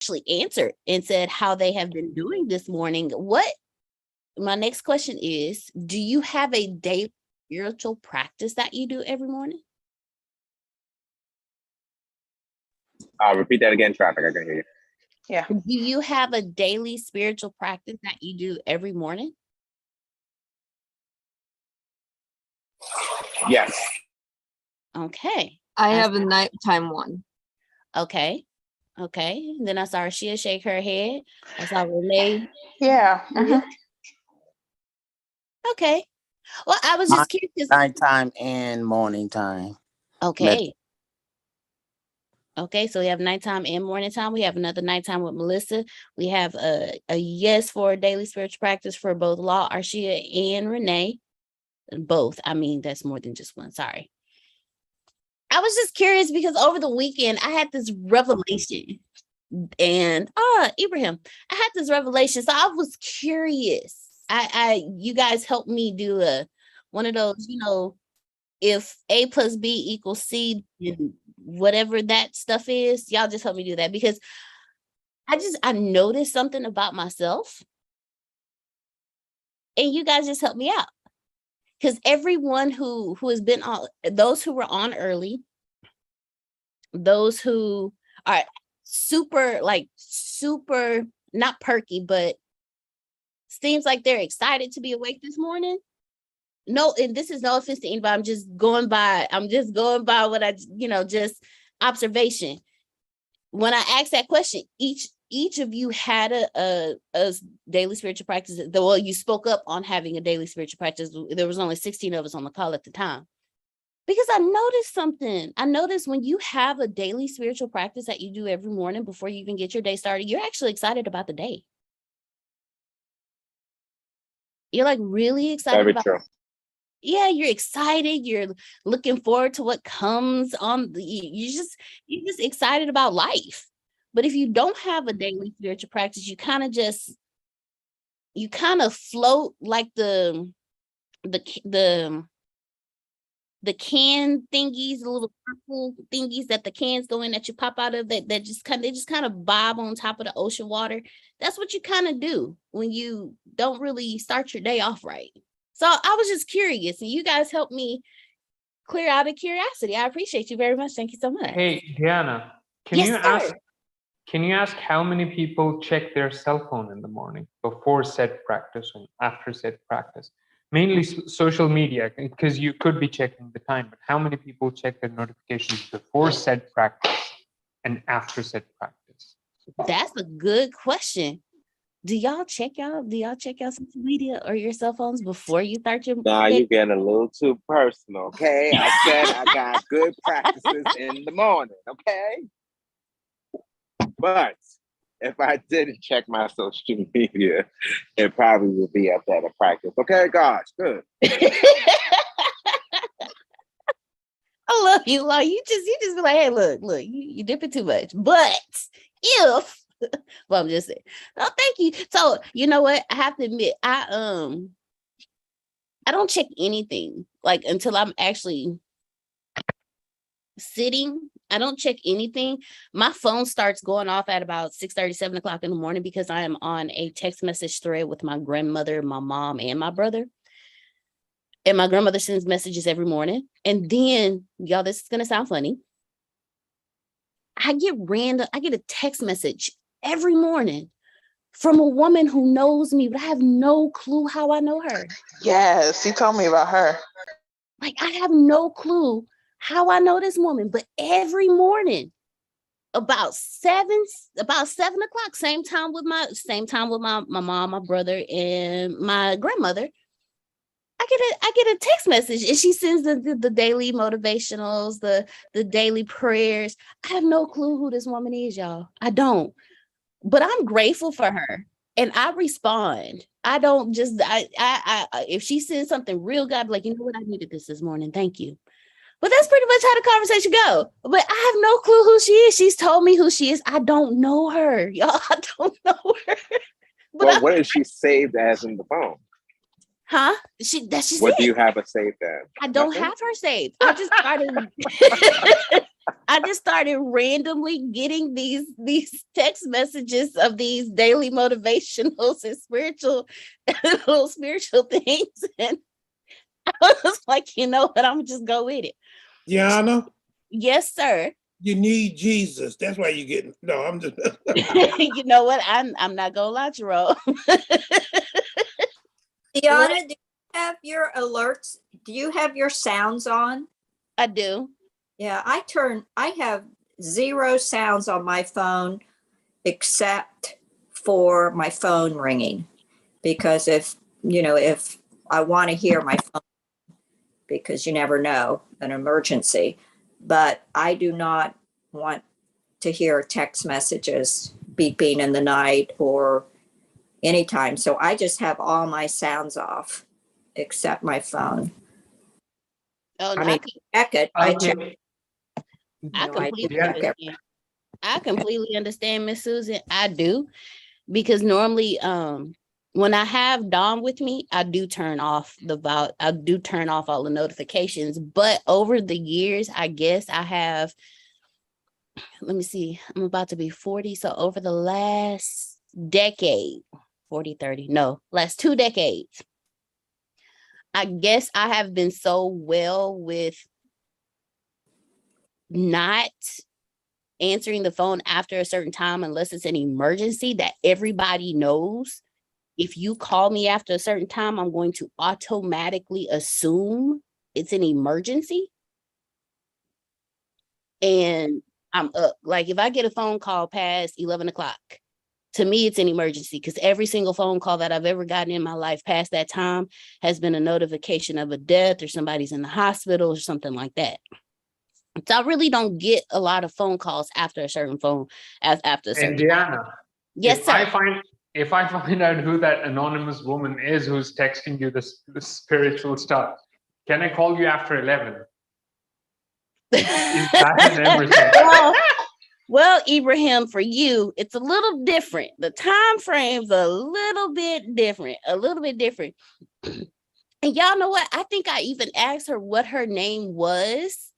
actually answered and said how they have been doing this morning. My next question is, do you have a daily spiritual practice that you do every morning? Repeat that again, traffic. I can hear you. Yeah. Do you have a daily spiritual practice that you do every morning? Yes. Okay. I have a nighttime one. Okay. Then I saw Rashia shake her head. I saw Renee. Yeah. Mhm. Okay. Well, I was just curious. Nighttime and morning time. Okay. Okay, so we have nighttime and morning time. We have another nighttime with Melissa. We have a yes for a daily spiritual practice for both Law, Arshia, and Renee. Both. I mean, that's more than just one. Sorry. I was just curious because over the weekend I had this revelation. And Ibrahim, I had this revelation. So I was curious. You guys helped me do one of those, if A plus B equals C, and whatever that stuff is, y'all just help me do that because I noticed something about myself. And you guys just help me out. Because everyone who has been on, those who were on early, those who are super not perky, but seems like they're excited to be awake this morning. No, and this is no offense to anybody. I'm just going by what just observation. When I asked that question, each of you had a daily spiritual practice. Well, you spoke up on having a daily spiritual practice. There was only 16 of us on the call at the time. Because I noticed something. I noticed when you have a daily spiritual practice that you do every morning before you even get your day started, you're actually excited about the day. You're like really excited about it. Yeah, you're excited. You're looking forward to what comes on. You're just excited about life. But if you don't have a daily spiritual practice, you kind of float like the can thingies, the little purple thingies that the cans go in that you pop out of they just kind of bob on top of the ocean water. That's what you kind of do when you don't really start your day off right. So I was just curious, and you guys helped me clear out of curiosity. I appreciate you very much. Thank you so much. Hey, Diana, can you ask how many people check their cell phone in the morning before said practice and after said practice? Mainly social media, because you could be checking the time, but how many people check their notifications before said practice and after said practice? That's a good question. Do y'all check y'all social media or your cell phones before you start your Nah, you're getting a little too personal, okay? I said I got good practices in the morning, okay? But if I didn't check my social media, it probably would be a better practice. Okay, gosh, good. I love you, Law. You just be like, hey, look, you dipping too much. But if well, I'm just saying. Oh, thank you. So you know what? I have to admit, I don't check anything like until I'm actually sitting. I don't check anything. My phone starts going off at about 6:30, 7 o'clock in the morning because I am on a text message thread with my grandmother, my mom, and my brother. And my grandmother sends messages every morning. And then, y'all, this is gonna sound funny. I get a text message every morning from a woman who knows me, but I have no clue how I know her. Yes, you told me about her. Like, I have no clue how I know this woman, but every morning about 7 o'clock, same time with my mom, my brother, and my grandmother, I get a text message, and she sends the daily motivationals, the daily prayers. I have no clue who this woman is, y'all. I don't. But I'm grateful for her, and I respond. I don't just I if she sends something real good, I'd be like, you know what, I needed this morning. Thank you. But that's pretty much how the conversation go. But I have no clue who she is. She's told me who she is. I don't know her, y'all. I don't know her. But well, what is she saved as in the phone? Huh? What do you have her saved as? I don't have her saved. I just started. I just started randomly getting these text messages of these daily motivationals and spiritual little spiritual things. And I was like, you know what? I'm just go with it. Gianna, Yes, sir. you need Jesus. That's why you getting. No, I'm just. You know what? I'm not gonna lie, Jerome. Deanna, do you have your alerts? Do you have your sounds on? I do. Yeah, I have 0 sounds on my phone except for my phone ringing. Because if I want to hear my phone, because you never know, an emergency, but I do not want to hear text messages beeping in the night or anytime. So I just have all my sounds off except my phone. Oh, no, I mean, check it. I check. Okay. I No, I completely Yeah. understand. I completely understand, Miss Susan. I do, because normally, when I have Dawn with me, I do turn off all the notifications. But over the years, I guess I have. Let me see. I'm about to be 40, so over the last decade, 40, 30, no, last 2 decades, I guess I have been so well with not answering the phone after a certain time unless it's an emergency that everybody knows if you call me after a certain time, I'm going to automatically assume it's an emergency. And I'm up. Like if I get a phone call past 11 o'clock, to me, it's an emergency because every single phone call that I've ever gotten in my life past that time has been a notification of a death or somebody's in the hospital or something like that. So I really don't get a lot of phone calls after a certain phone, after a certain And Diana, Yes, if sir. I find out who that anonymous woman is who's texting you this spiritual stuff, can I call you after 11? Is that an emergency? Well, Ibrahim, for you, it's a little different. The time frame's a little bit different. And y'all know what? I think I even asked her what her name was,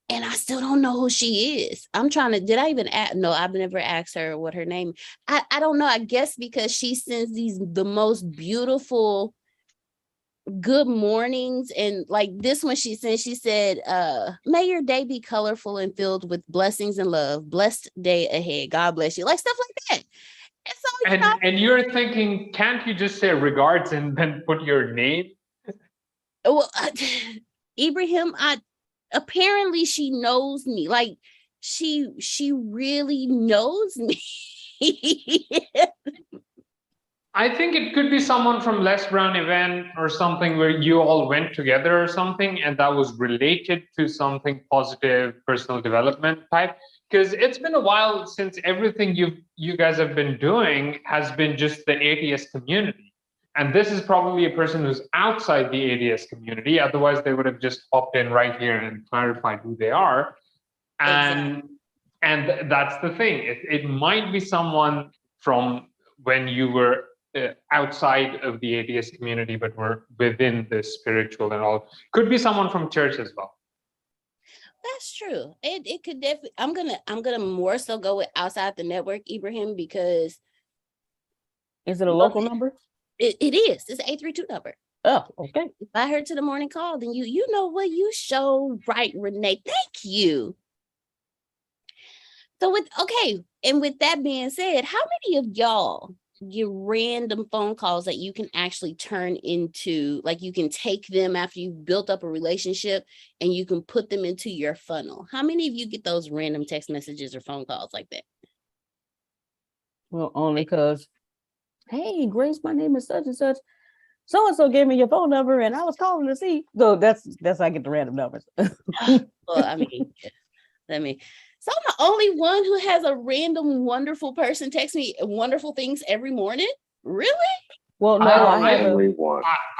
and I still don't know who she is. I'm trying to, did I even ask? No, I've never asked her what her name. I don't know. I guess because she sends the most beautiful good mornings, and like this one she said, may your day be colorful and filled with blessings and love. Blessed day ahead. God bless you. Like stuff like that. And so, you know, And you're thinking, can't you just say regards and then put your name? well, Ibrahim, apparently she knows me. Like she really knows me. I think it could be someone from Les Brown event or something where you all went together or something, and that was related to something positive, personal development type. Because it's been a while since everything you guys have been doing has been just the ATS community. And this is probably a person who's outside the ADS community. Otherwise, they would have just hopped in right here and clarified who they are. And that's the thing. It might be someone from when you were outside of the ADS community, but were within the spiritual and all. Could be someone from church as well. That's true. It could definitely. I'm gonna more so go with outside the network, Ibrahim, because is it a local number? It is. It's an 832 number. Oh, okay. If I heard to the morning call, then you know what, you show right, Renee. Thank you. So with that being said, how many of y'all get random phone calls that you can actually turn into, like you can take them after you've built up a relationship and you can put them into your funnel? How many of you get those random text messages or phone calls like that? Well, only because, hey, Grace, my name is such and such. So-and-so gave me your phone number and I was calling to see. So that's how I get the random numbers. Well, I mean, so I'm the only one who has a random wonderful person text me wonderful things every morning? Really? Well, no,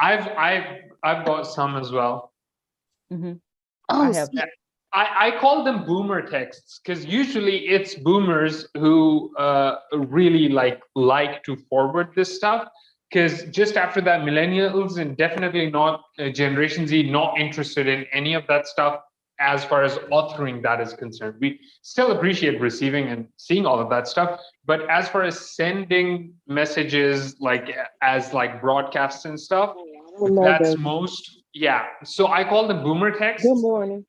I've got some as well. Mm-hmm. Oh, I call them boomer texts because usually it's boomers who really like to forward this stuff. Because just after that, millennials and definitely not Generation Z, not interested in any of that stuff. as far as authoring that is concerned. We still appreciate receiving and seeing all of that stuff, but as far as sending messages like as like broadcasts and stuff, that's most, yeah. So I call them boomer texts. Good morning.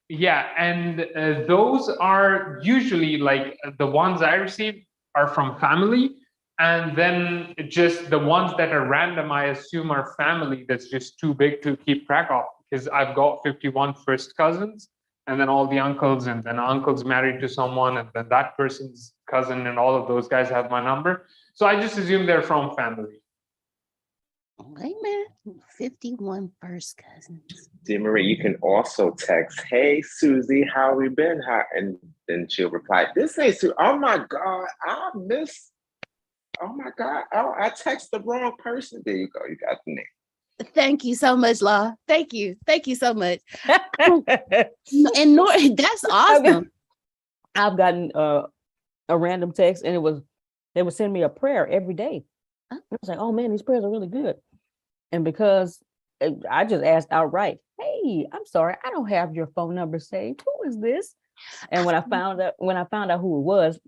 Yeah, and those are usually like the ones I receive are from family, and then just the ones that are random, I assume are family that's just too big to keep track of, because I've got 51 first cousins, and then all the uncles, and then uncles married to someone, and then that person's cousin, and all of those guys have my number. So I just assume they're from family. Amen. 51 first cousins. Dear Marie, you can also text, "Hey Susie, how we been?" And then she'll reply, "This ain't Susie. Oh my God, I miss. Oh my God, oh, I text the wrong person." There you go. You got the name. Thank you so much, Law. Thank you. Thank you so much. And that's awesome. I've gotten a random text, and they would send me a prayer every day. I was like, oh man, these prayers are really good. And because I just asked outright, "Hey, I'm sorry, I don't have your phone number saved. Who is this?" And when I found out who it was,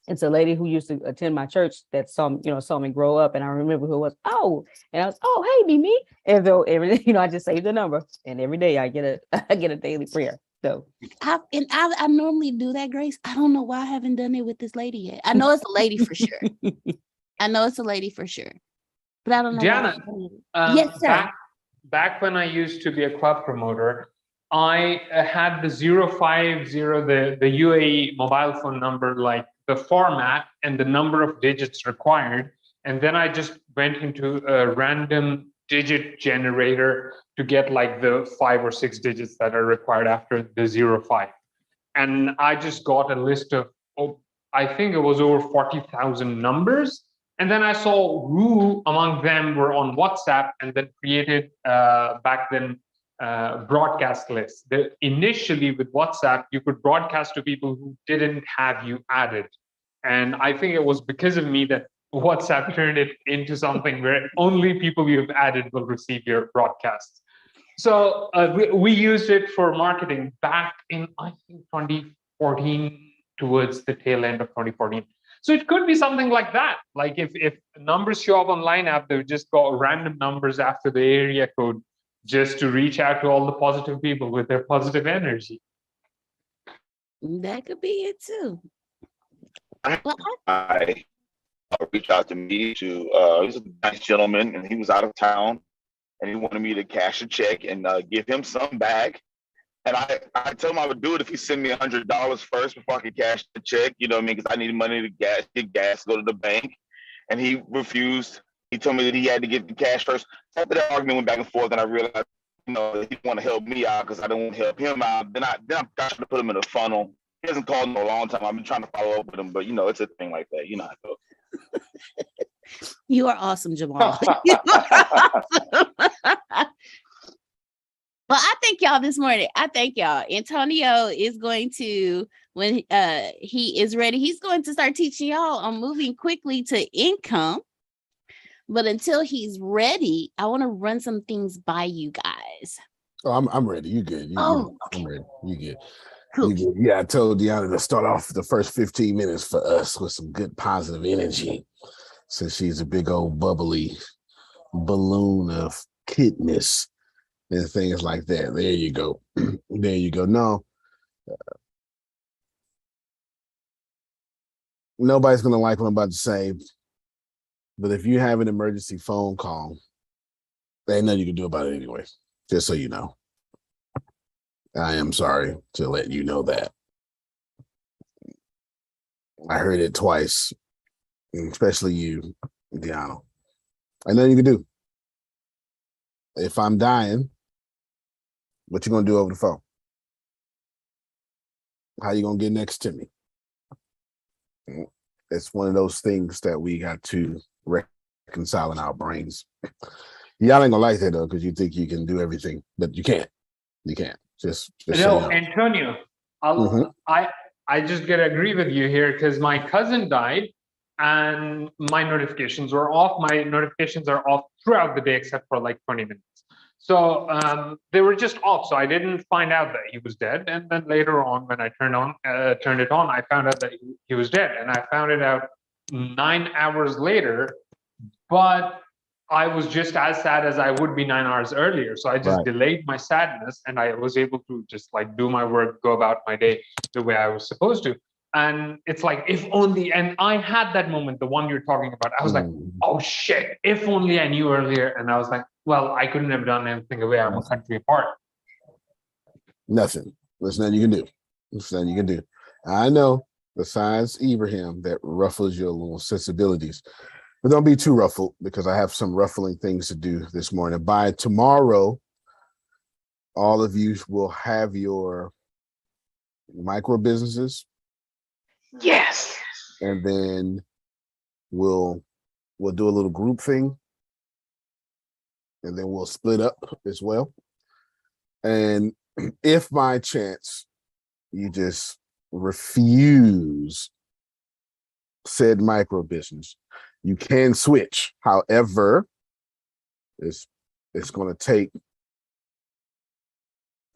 it's a lady who used to attend my church that saw me grow up, and I remember who it was. Oh, and I was, "Oh, hey, Mimi." And so every day, I just saved the number, and every day I get a daily prayer. So I normally do that, Grace. I don't know why I haven't done it with this lady yet. I know it's a lady for sure. I know it's a lady for sure, but I don't know. Diana, yes, sir. Back when I used to be a club promoter, I had the 050, the UAE mobile phone number, like the format and the number of digits required. And then I just went into a random digit generator to get like the 5 or 6 digits that are required after the 05. And I just got a list of, I think it was over 40,000 numbers. And then I saw who among them were on WhatsApp, and then created back then broadcast lists. Initially with WhatsApp, you could broadcast to people who didn't have you added. And I think it was because of me that WhatsApp turned it into something where only people you've added will receive your broadcasts. So we used it for marketing back in, I think, 2014, towards the tail end of 2014. So it could be something like that. Like if numbers show up on Line App, they've just got random numbers after the area code just to reach out to all the positive people with their positive energy. That could be it too. Well, I reached out to me to he's a nice gentleman, and he was out of town, and he wanted me to cash a check and give him some back. And I told him I would do it if he sent me $100 first before I could cash the check, you know what I mean? Because I needed money to get gas, go to the bank. And he refused. He told me that he had to get the cash first. After that argument went back and forth, and I realized, he didn't want to help me out because I didn't want to help him out. Then I tried to put him in a funnel. He hasn't called in a long time. I've been trying to follow up with him, but it's a thing like that. You know how it goes. You are awesome, Jamal. Well, I thank y'all this morning. I thank y'all. Antonio is going to, when he is ready, he's going to start teaching y'all on moving quickly to income. But until he's ready, I want to run some things by you guys. Oh, I'm ready. You good? Okay. I'm ready. You good? Cool. You good? Yeah, I told Deanna to start off the first 15 minutes for us with some good positive energy, since she's a big old bubbly balloon of kidness and things like that. There you go. There you go. No, nobody's gonna like what I'm about to say, but if you have an emergency phone call, there ain't nothing you can do about it anyway. Just so you know, I am sorry to let you know that. I heard it twice, especially you, Deanna. I know you can do. If I'm dying, what you gonna do over the phone? How you gonna get next to me? It's one of those things that we got to reconcile in our brains. Y'all ain't gonna like that though, because you think you can do everything, but you can't. You can't. Just so you know. Antonio, I just gotta agree with you here, because my cousin died and my notifications were off. My notifications are off throughout the day except for like 20 minutes. So they were just off. So I didn't find out that he was dead. And then later on, when I turned it on, I found out that he was dead. And I found it out 9 hours later. But I was just as sad as I would be 9 hours earlier. So I just Right. delayed my sadness, and I was able to just like do my work, go about my day the way I was supposed to. And it's like, if only, and I had that moment, the one you're talking about. I was like, oh shit, if only I knew earlier. And I was like, well, I couldn't have done anything away. I'm a country apart. Nothing. There's nothing you can do. There's nothing you can do. I know, besides Ibrahim, that ruffles your little sensibilities. But don't be too ruffled, because I have some ruffling things to do this morning. By tomorrow, all of you will have your micro businesses. Yes. And then we'll do a little group thing. And then we'll split up as well. And if by chance you just refuse said micro business, you can switch. However, it's going to take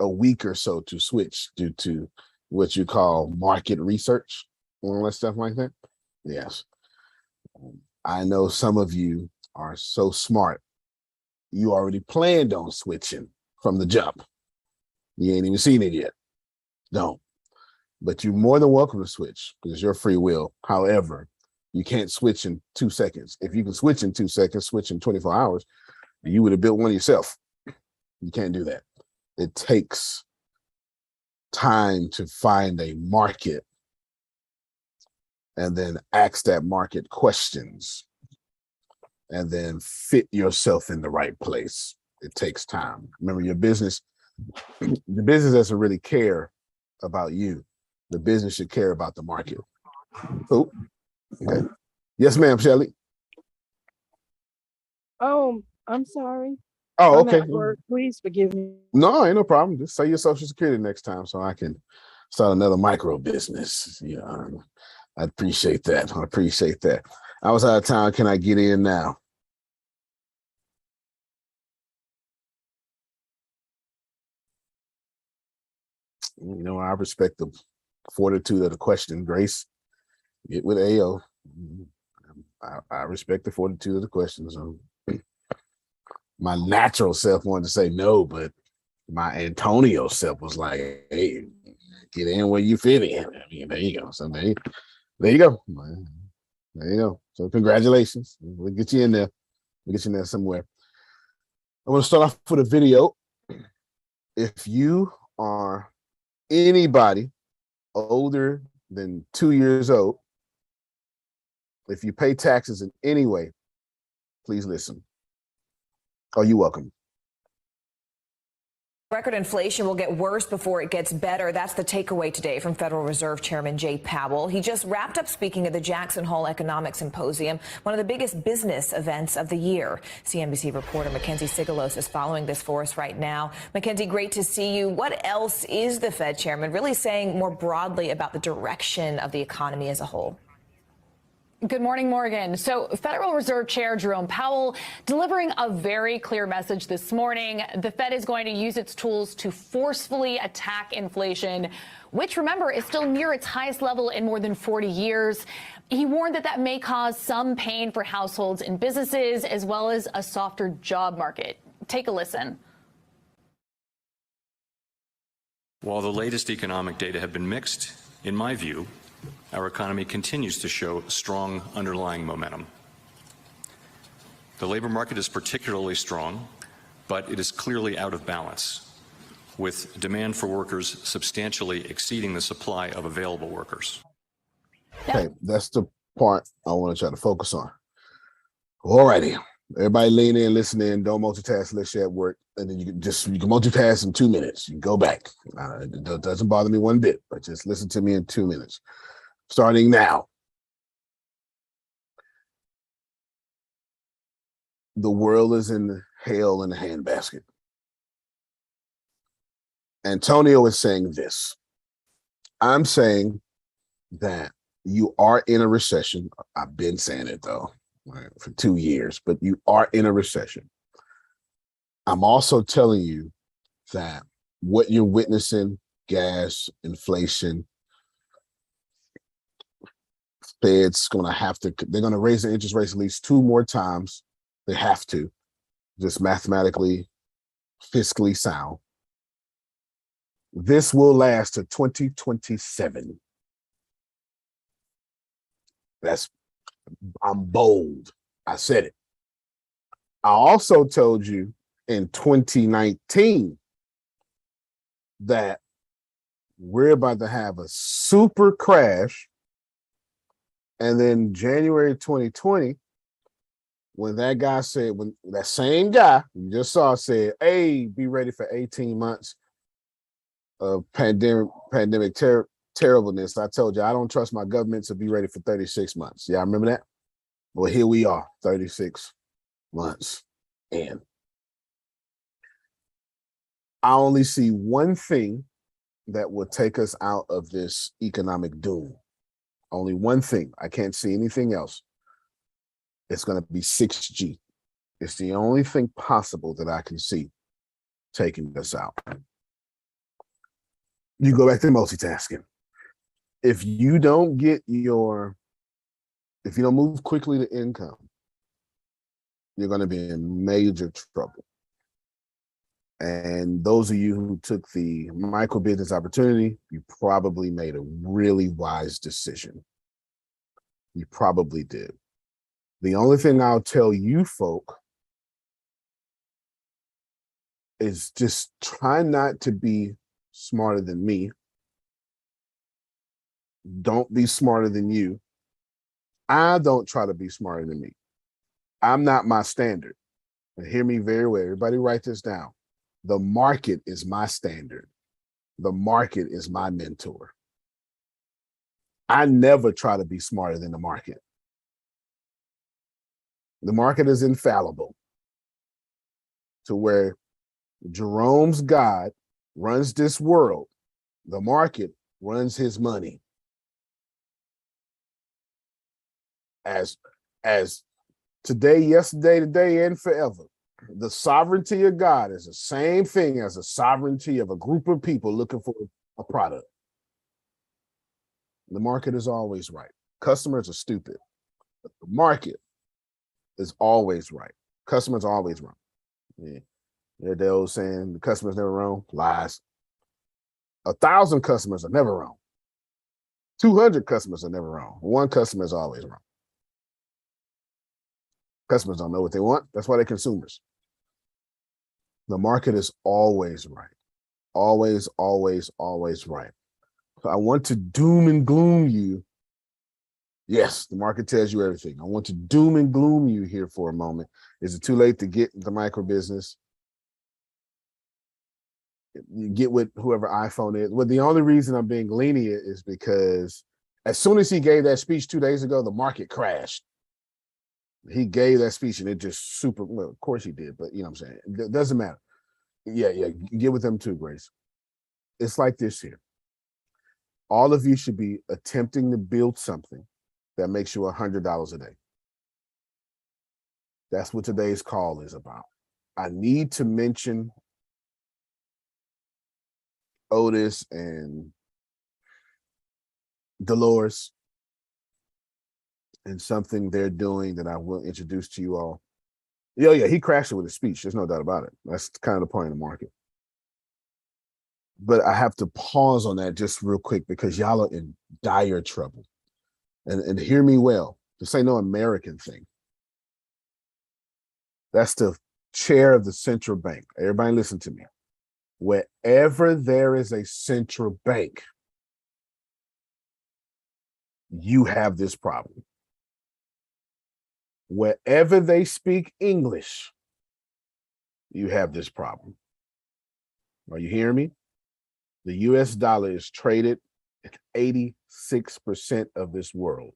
a week or so to switch due to what you call market research and all that stuff like that. Yes. I know some of you are so smart. You already planned on switching from the jump. You ain't even seen it yet. Don't. But you're more than welcome to switch, because it's your free will. However, you can't switch in 2 seconds. If you can switch in 2 seconds, switch in 24 hours, you would have built one yourself. You can't do that. It takes time to find a market and then ask that market questions and then fit yourself in the right place. It takes time. Remember, your business, the business doesn't really care about you. The business should care about the market. Oh, okay. Yes, ma'am, Shelley. Oh, I'm sorry. Oh, I'm okay. at work. Please forgive me. No, ain't no problem. Just say your social security next time so I can start another micro business. Yeah, I appreciate that. I appreciate that. I was out of town. Can I get in now? You know, I respect the fortitude of the question, Grace. Get with AO. I respect the fortitude of the question. So my natural self wanted to say no, but my Antonio self was like, hey, get in where you fit in. I mean, there you go. So there you go. There you go. So congratulations. We'll get you in there. We'll get you in there somewhere. I want to start off with a video. If you are anybody older than 2 years old, if you pay taxes in any way, please listen. Oh, you're welcome. Record inflation will get worse before it gets better. That's the takeaway today from Federal Reserve Chairman Jay Powell. He just wrapped up speaking at the Jackson Hole Economic Symposium, one of the biggest business events of the year. CNBC reporter Mackenzie Sigalos is following this for us right now. Mackenzie, great to see you. What else is the Fed chairman really saying more broadly about the direction of the economy as a whole? Good morning, Morgan. So Federal Reserve Chair Jerome Powell delivering a very clear message this morning. The Fed is going to use its tools to forcefully attack inflation, which, remember, is still near its highest level in more than 40 years. He warned that that may cause some pain for households and businesses, as well as a softer job market. Take a listen. While the latest economic data have been mixed, in my view, our economy continues to show strong underlying momentum. The labor market is particularly strong, but it is clearly out of balance, with demand for workers substantially exceeding the supply of available workers. Okay, that's the part I want to try to focus on. All righty. Everybody lean in, listen in, don't multitask unless you're at work. And then you can multitask in 2 minutes. You can go back. It doesn't bother me one bit, but just listen to me in 2 minutes. Starting now. The world is in hell in a handbasket. Antonio is saying this. I'm saying that you are in a recession. I've been saying it though, right, for 2 years, but you are in a recession. I'm also telling you that what you're witnessing, gas, inflation, Fed's going to have to, they're going to raise the interest rates at least 2 more times. They have to, just mathematically, fiscally sound. This will last to 2027. I'm bold. I said it. I also told you in 2019 that we're about to have a super crash. And then January 2020, when that guy said, when that same guy you just saw said, hey, be ready for 18 months of pandemic terribleness, I told you I don't trust my government to be ready for 36 months. Yeah, I remember that? Well, here we are, 36 months in. I only see one thing that will take us out of this economic doom. Only one thing. I can't see anything else. It's going to be 6G. It's the only thing possible that I can see taking us out. You go back to multitasking. If you don't move quickly to income, you're going to be in major trouble. And those of you who took the micro business opportunity, you probably made a really wise decision. You probably did. The only thing I'll tell you folk is just try not to be smarter than me. Don't be smarter than you. I don't try to be smarter than me. I'm not my standard. And hear me very well. Everybody write this down. The market is my standard. The market is my mentor. I never try to be smarter than the market. The market is infallible to where Jerome's God runs this world. The market runs his money. As today, yesterday, today, and forever. The sovereignty of God is the same thing as the sovereignty of a group of people looking for a product. The market is always right. Customers are stupid. But the market is always right. Customers are always wrong. Yeah. They're the old saying, the customer's never wrong. Lies. 1,000 customers are never wrong. 200 customers are never wrong. 1 customer is always wrong. Customers don't know what they want. That's why they're consumers. The market is always right. Always, always, always right. So I want to doom and gloom you. Yes, the market tells you everything. I want to doom and gloom you here for a moment. Is it too late to get into micro business? You get with whoever iPhone is. Well, the only reason I'm being lenient is because as soon as he gave that speech 2 days ago, the market crashed. He gave that speech and it just super, well, of course he did, but you know what I'm saying? It doesn't matter. Yeah, get with them too, Grace. It's like this here. All of you should be attempting to build something that makes you $100 a day. That's what today's call is about. I need to mention Otis and Dolores and something they're doing that I will introduce to you all. Yeah, he crashed it with a speech. There's no doubt about it. That's kind of the point of the market. But I have to pause on that just real quick because y'all are in dire trouble. And hear me well. This ain't no American thing. That's the chair of the central bank. Everybody listen to me. Wherever there is a central bank, you have this problem. Wherever they speak English, you have this problem. Are you hearing me? The US dollar is traded at 86% of this world.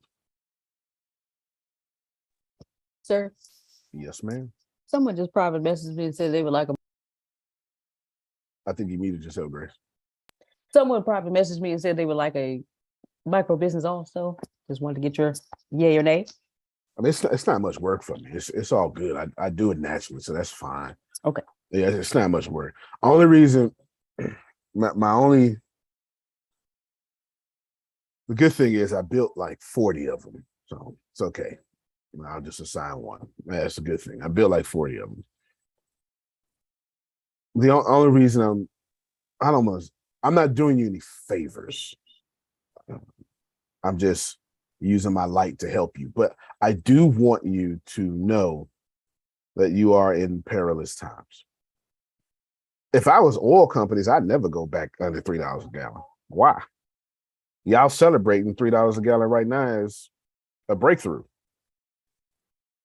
Sir, Yes, ma'am. someone just private messaged me and said they would like a. I think you muted yourself, Grace. Someone private messaged me and said they would like a micro business also. Just wanted to get your yay or nay. I mean, it's not much work for me. It's all good. I do it naturally, so that's fine. Okay. Yeah, it's not much work. Only reason, the good thing is I built like 40 of them, so it's okay. I'll just assign one. That's a good thing. I built like 40 of them. The only reason I'm not doing you any favors. I'm just using my light to help you. But I do want you to know that you are in perilous times. If I was oil companies, I'd never go back under $3 a gallon. Why? Y'all celebrating $3 a gallon right now is a breakthrough.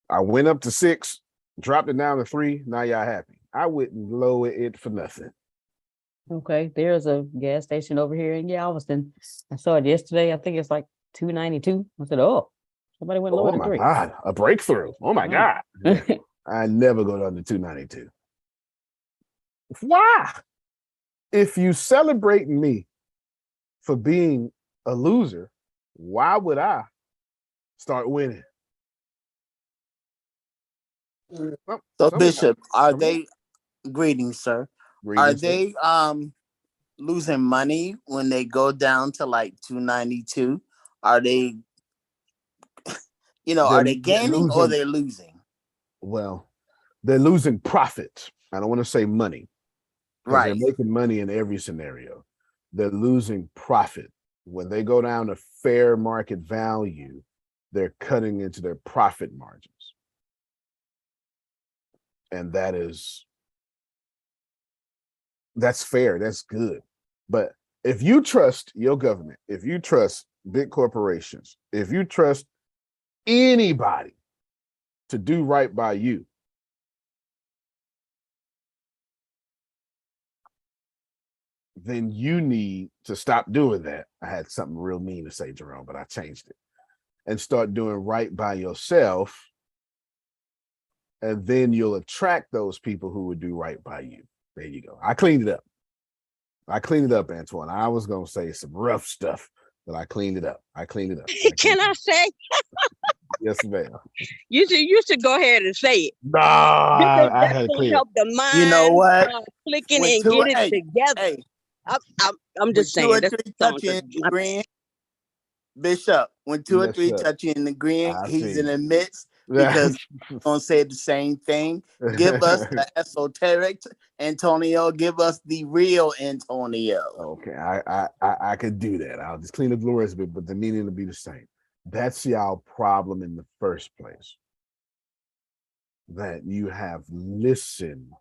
I went up to 6, dropped it down to 3. Now y'all happy. I wouldn't lower it for nothing. Okay, there's a gas station over here in Galveston. I saw it yesterday. I think it's like $2.92. I said, "Oh, somebody went lower Oh than my 3." God, a breakthrough. Oh my God. I never go down to $2.92. Why? If you celebrating me for being a loser, why would I start winning? Oh, So somebody- Bishop, are somebody- they greetings, sir? Greetings, sir. Are they losing money when they go down to like 292? Are they are they They're gaining or they're losing? Well, they're losing profit. I don't want to say money. Because Right. they're making money in every scenario. They're losing profit. When they go down to fair market value, they're cutting into their profit margins. And that's fair. That's good. But if you trust your government, if you trust big corporations, if you trust anybody to do right by you, then you need to stop doing that. I had something real mean to say, Jerome, but I changed it. And start doing right by yourself. And then you'll attract those people who would do right by you. There you go. I cleaned it up, Antoine. I was going to say some rough stuff, but I cleaned it up. Can I say? Yes, ma'am. You should go ahead and say it. Nah, I That's had to gonna clean help it. the mind. You know what? Clicking When and two, get it hey, together. hey, I'm just when 2 or saying. That's 3 something, touch you 'cause in the green, Bishop, when 2 or Yes, 3 sir. touch you in the green, I he's see. in the midst because he's gonna say the same thing. Give us the esoteric Antonio, give us the real Antonio. Okay, I could do that. I'll just clean up the rest of it, but the meaning will be the same. That's y'all problem in the first place. That you have listened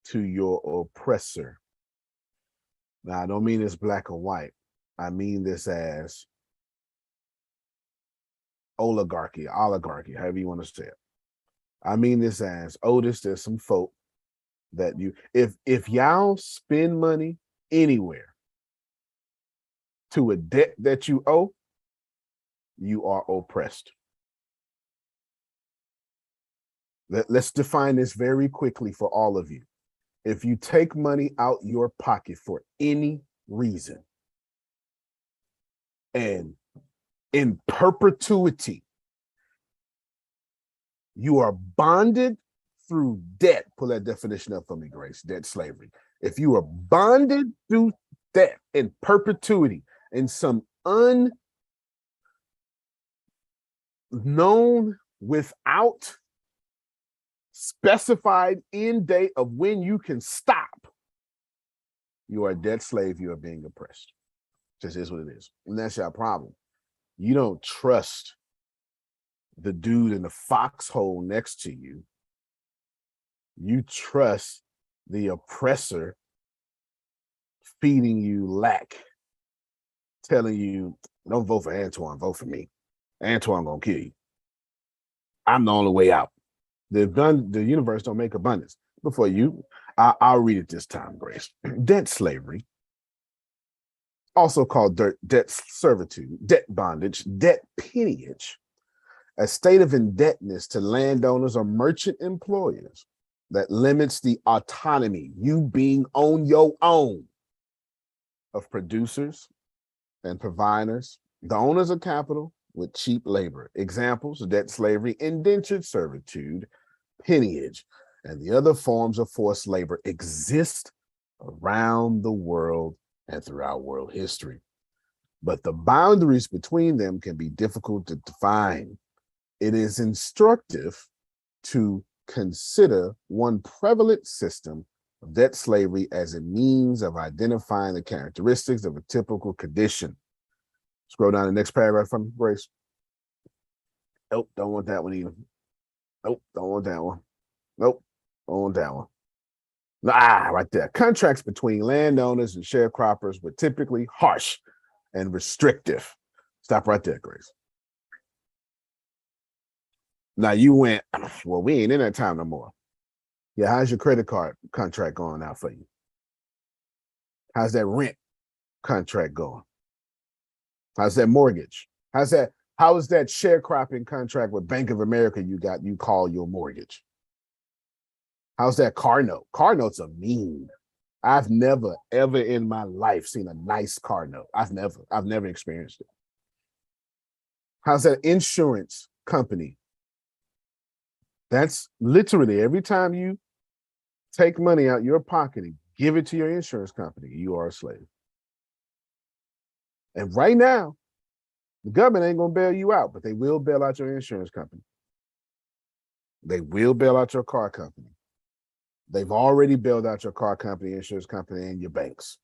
to your oppressor. Now, I don't mean this black or white. I mean this as oligarchy, however you want to say it. I mean this as Otis, there's some folk that if y'all spend money anywhere to a debt that you owe, you are oppressed. Let's define this very quickly for all of you. If you take money out your pocket for any reason and in perpetuity, you are bonded through debt. Pull that definition up for me, Grace. Debt slavery. If you are bonded through debt in perpetuity in some unknown without specified end date of when you can stop, you are a debt slave, you are being oppressed. Just is what it is. And that's your problem. You don't trust the dude in the foxhole next to you. You trust the oppressor feeding you lack, telling you, don't vote for Antoine, vote for me. Antoine gonna kill you. I'm the only way out. The universe don't make abundance. Before you, I'll read it this time, Grace. Debt slavery, also called debt servitude, debt bondage, debt peonage, a state of indebtedness to landowners or merchant employers that limits the autonomy, you being on your own, of producers and providers, the owners of capital with cheap labor. Examples: debt slavery, indentured servitude, peonage. and the other forms of forced labor exist around the world and throughout world history. But the boundaries between them can be difficult to define. It is instructive to consider one prevalent system of debt slavery as a means of identifying the characteristics of a typical condition. Scroll down the next paragraph from Grace. Nope, don't want that one either. Nope, don't want that one. Nope, don't want that one. Right there. Contracts between landowners and sharecroppers were typically harsh and restrictive. Stop right there, Grace. Now you went, well, we ain't in that time no more. Yeah, how's your credit card contract going out for you? How's that rent contract going? How's that mortgage? How is that sharecropping contract with Bank of America you call your mortgage? How's that car note? Car notes are mean. I've never, ever in my life seen a nice car note. I've never experienced it. How's that insurance company? That's literally every time you take money out your pocket and give it to your insurance company, you are a slave. And right now, the government ain't gonna bail you out, but they will bail out your insurance company. They will bail out your car company. They've already bailed out your car company, insurance company, and your banks.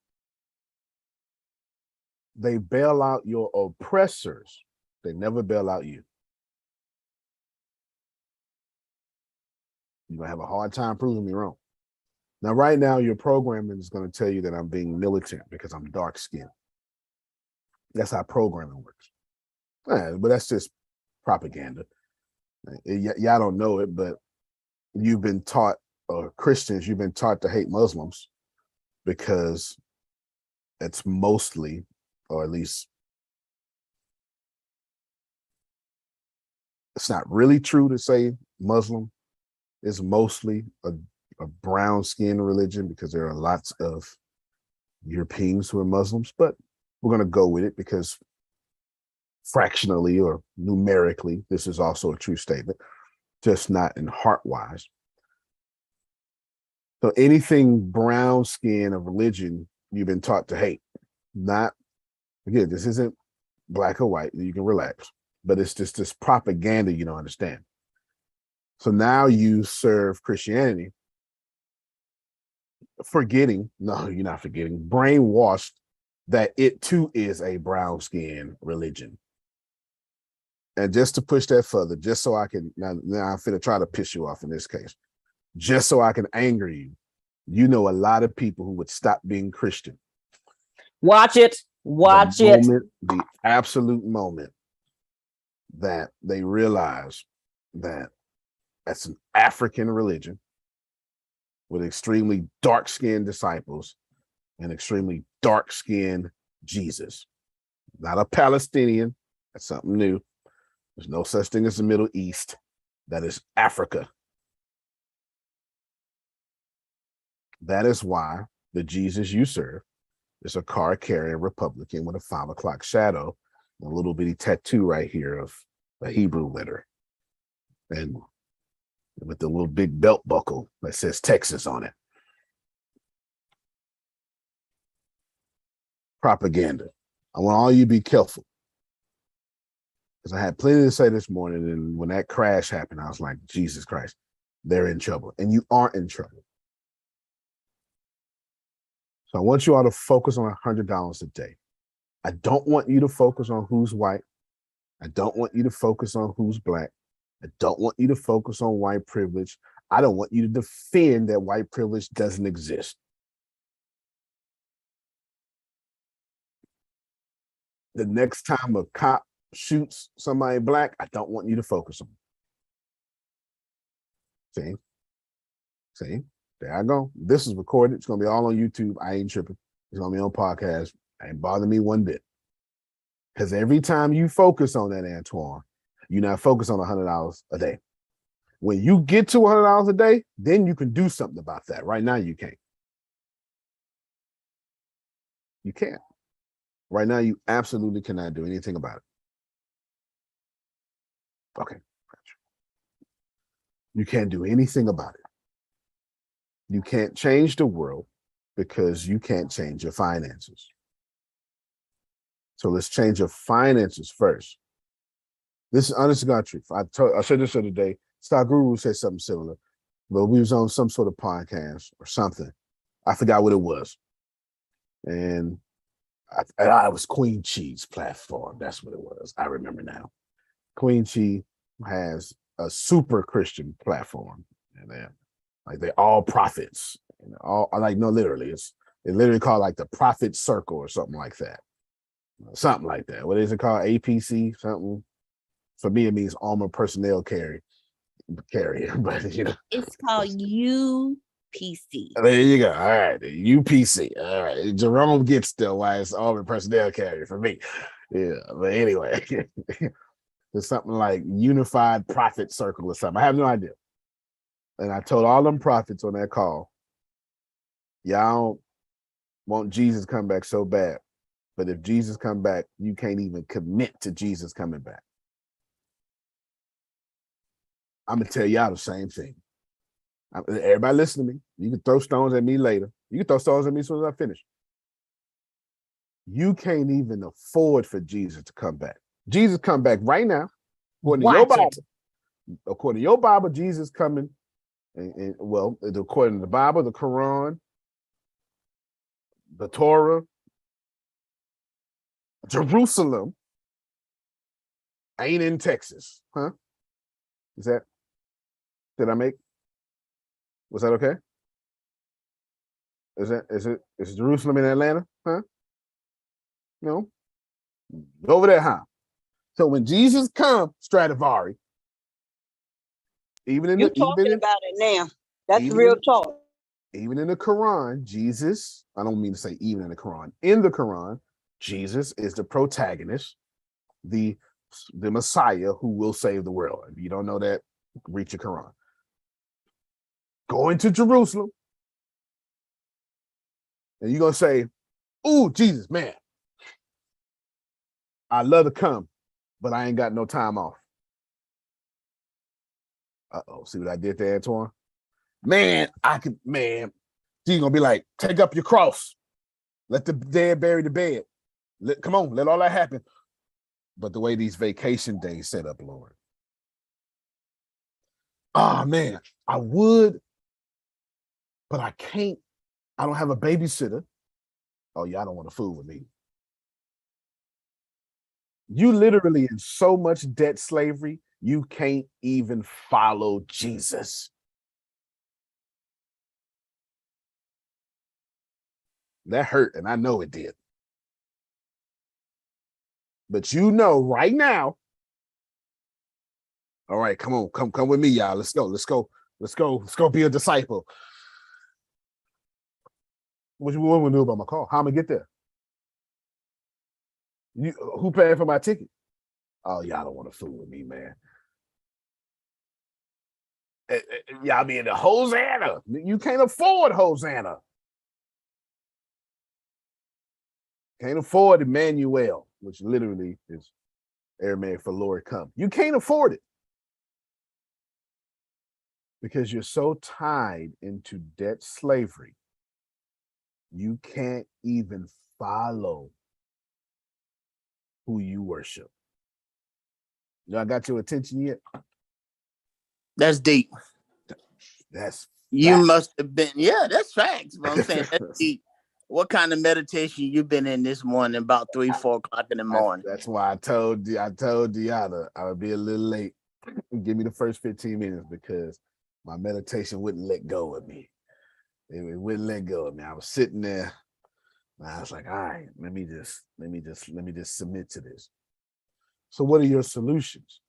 They bail out your oppressors. They never bail out you. You're gonna have a hard time proving me wrong. Now, right now, your programming is gonna tell you that I'm being militant because I'm dark-skinned. That's how programming works. But that's just propaganda. Y'all don't know it, but you've been taught, or Christians, you've been taught to hate Muslims because it's mostly, or at least it's not really true to say Muslim is mostly a brown skin religion, because there are lots of Europeans who are Muslims, but we're going to go with it because fractionally or numerically, this is also a true statement, just not in heart-wise. So anything brown skin of religion, you've been taught to hate. Not, again, this isn't black or white, you can relax, but it's just this propaganda you don't understand. So now you serve Christianity, forgetting, no, you're not forgetting, brainwashed that it too is a brown skin religion. And just to push that further, just so I can, now I'm finna try to piss you off in this case, just so I can anger you, you know a lot of people who would stop being Christian. Watch it. The absolute moment that they realize that that's an African religion with extremely dark-skinned disciples and extremely dark-skinned Jesus. Not a Palestinian. That's something new. There's no such thing as the Middle East. That is Africa. That is why the Jesus you serve is a card-carrying Republican with a 5 o'clock shadow and a little bitty tattoo right here of a Hebrew letter. And with the little big belt buckle that says Texas on it. Propaganda. I want all you to be careful. Because I had plenty to say this morning, and when that crash happened, I was like, Jesus Christ, they're in trouble. And you aren't in trouble. So I want you all to focus on $100 a day. I don't want you to focus on who's white. I don't want you to focus on who's black. I don't want you to focus on white privilege. I don't want you to defend that white privilege doesn't exist. The next time a cop shoots somebody black, I don't want you to focus on. See, there I go. This is recorded. It's going to be all on YouTube. I ain't tripping. It's going to be on podcast. It ain't bother me one bit. Because every time you focus on that, Antoine, you're not focused on $100 a day. When you get to $100 a day, then you can do something about that. Right now, you can't. You can't. Right now, you absolutely cannot do anything about it. Okay. You can't do anything about it. You can't change the world because you can't change your finances. So let's change your finances first. This is honest to God truth. I said this the other day. Star Guru said something similar, but we was on some sort of podcast or something. I forgot what it was. And I was Queen Chi's platform. That's what it was. I remember now. Queen Chi has a super Christian platform. And they're all prophets. And all no, literally. It's literally called like the Prophet Circle or something like that. Something like that. What is it called? APC? Something. For me, it means armor personnel carrier. But it's called UPC. There you go. All right, the UPC. All right, Jerome gets still why it's armor personnel carrier for me. Yeah, but anyway, it's something like Unified Prophet Circle or something. I have no idea. And I told all them prophets on that call, y'all don't want Jesus come back so bad, but if Jesus come back, you can't even commit to Jesus coming back. I'm gonna tell y'all the same thing. Everybody listen to me. You can throw stones at me later. You can throw stones at me as soon as I finish. You can't even afford for Jesus to come back. Jesus come back right now. According to your Bible, Jesus coming. And well, according to the Bible, the Quran, the Torah, Jerusalem ain't in Texas, huh? Did I make? Was that okay? Is Jerusalem in Atlanta? Huh? No. Over there, huh? So when Jesus comes, Stradivari, You're talking about it now. That's real talk. Even in the Quran, Jesus, I don't mean to say even in the Quran, in the Quran, Jesus is the protagonist, the Messiah who will save the world. If you don't know that, read your Quran. Going to Jerusalem, and you're going to say, ooh, Jesus, man, I love to come, but I ain't got no time off. Uh-oh, see what I did there, Antoine? Man, Jesus gonna be like, take up your cross. Let the dead bury the dead. Come on, let all that happen. But the way these vacation days set up, Lord. Oh, man, I would, but I can't. I don't have a babysitter. Oh, y'all don't want to fool with me. You literally in so much debt slavery, you can't even follow Jesus. That hurt, and I know it did. But you know right now, all right, come on, come with me, y'all. Let's go be a disciple. What you want to do about my call? How am I get there? Who paying for my ticket? Oh, y'all don't want to fool with me, man. Y'all be in the Hosanna. You can't afford Hosanna. Can't afford Emmanuel, which literally is Aramaic for Lord come. You can't afford it because you're so tied into debt slavery. You can't even follow who you worship. Y'all got your attention yet? That's deep. You must have been, that's facts. But I'm saying that's deep. What kind of meditation you been in this morning about 3-4 o'clock in the morning? That's why I told Deanna I would be a little late. Give me the first 15 minutes because my meditation wouldn't let go of me. It wouldn't let go of me. I was sitting there and I was like, all right, let me just submit to this. So what are your solutions?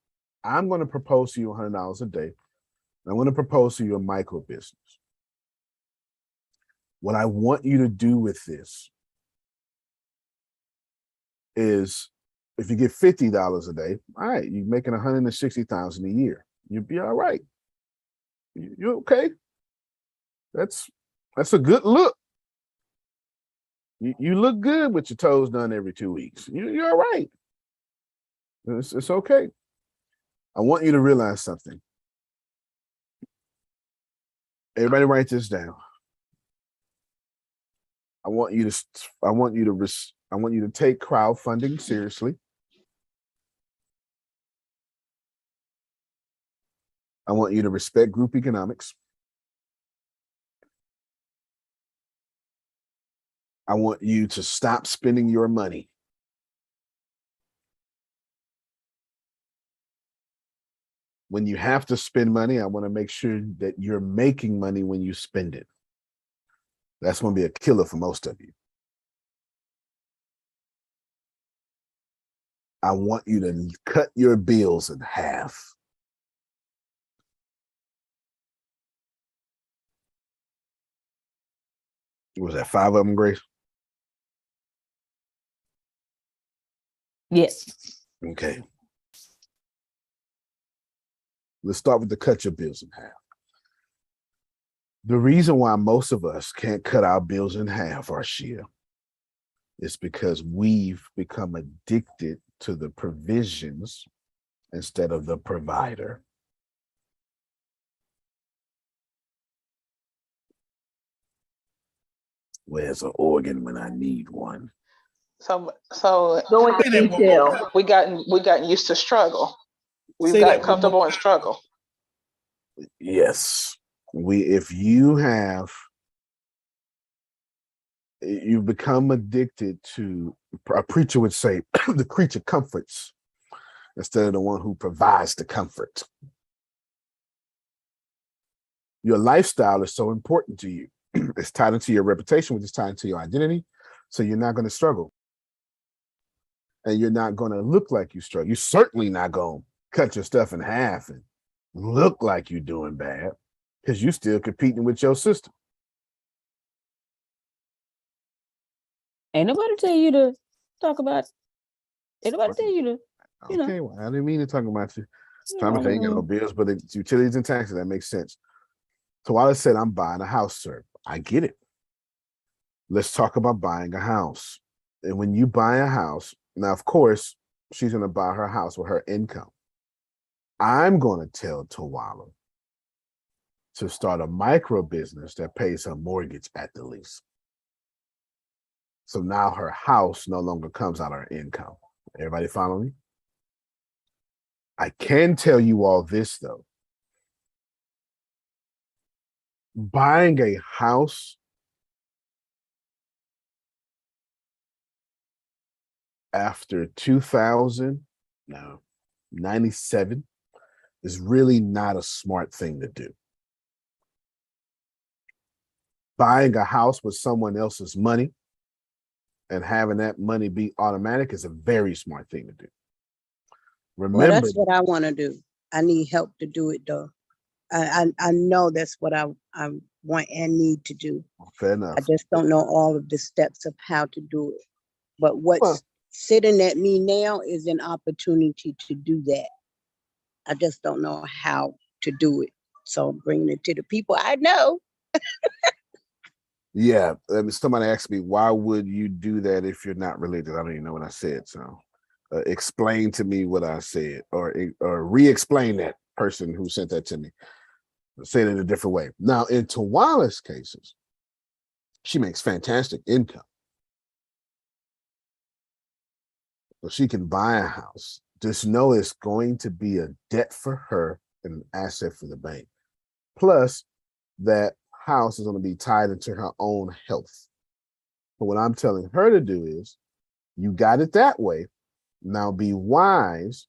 I'm going to propose to you $100 a day. I'm going to propose to you a micro business. What I want you to do with this is if you get $50 a day, all right, you're making $160,000 a year. You'll be all right. You're okay. That's a good look. You look good with your toes done every 2 weeks. You're all right. It's okay. I want you to realize something. Everybody write this down. I want you to take crowdfunding seriously. I want you to respect group economics. I want you to stop spending your money. When you have to spend money, I want to make sure that you're making money when you spend it. That's going to be a killer for most of you. I want you to cut your bills in half. Was that 5 of them, Grace? Yes. Okay. Let's start with the cut your bills in half. The reason why most of us can't cut our bills in half, Arshia, is because we've become addicted to the provisions instead of the provider. Where's an organ when I need one? So Go into detail. we gotten used to struggle. We've Say gotten that one more comfortable in struggle. Yes. If you become addicted to, a preacher would say, the creature comforts instead of the one who provides the comfort. Your lifestyle is so important to you. It's tied into your reputation, which is tied into your identity. So you're not going to struggle. And you're not going to look like you struggle. You're certainly not going to cut your stuff in half and look like you're doing bad because you're still competing with your system. Ain't nobody tell you to talk about. Ain't nobody tell you to. Okay, well, I didn't mean to talk about you. Trying to pay you no bills, but it's utilities and taxes, that makes sense. Tawala said, I'm buying a house, sir. I get it. Let's talk about buying a house. And when you buy a house, now, of course, she's going to buy her house with her income. I'm going to tell Tawala to start a micro business that pays her mortgage at the least. So now her house no longer comes out of her income. Everybody follow me? I can tell you all this, though. Buying a house after 97 is really not a smart thing to do. Buying a house with someone else's money and having that money be automatic is a very smart thing to do. Remember, Well, that's what I want to do. I need help to do it, though. I know that's what I want and need to do. Fair enough. I just don't know all of the steps of how to do it. But what's sitting at me now is an opportunity to do that. I just don't know how to do it. So I'm bringing it to the people I know. Yeah, somebody asked me, why would you do that if you're not related? I don't even know what I said. So explain to me what I said, or re-explain that person who sent that to me. Say it in a different way. Now, in Tawala's cases, she makes fantastic income. So she can buy a house. Just know it's going to be a debt for her and an asset for the bank. Plus, that house is going to be tied into her own health. But what I'm telling her to do is, you got it that way. Now be wise.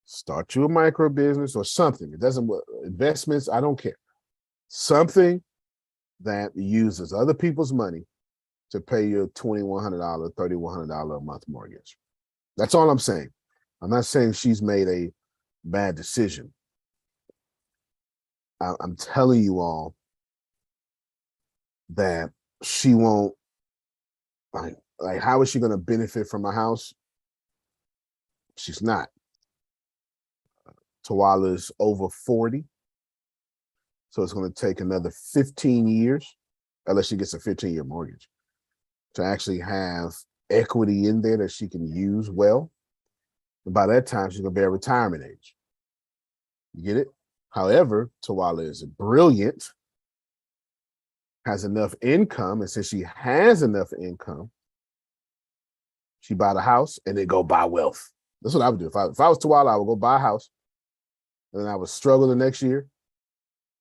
Start you a micro business or something. It doesn't investments. I don't care. Something that uses other people's money to pay your $2,100, $3,100 a month mortgage. That's all I'm saying. I'm not saying she's made a bad decision. I'm telling you all that she won't, like how is she going to benefit from a house? She's not. Tawala's over 40. So it's going to take another 15 years, unless she gets a 15-year mortgage, to actually have equity in there that she can use well. And by that time, she's going to be at retirement age. You get it? However, Tawala is brilliant has enough income, and since she has enough income, she buy the house and then go buy wealth. That's what I would do. If I was Tawala, I would go buy a house, and then I would struggle the next year,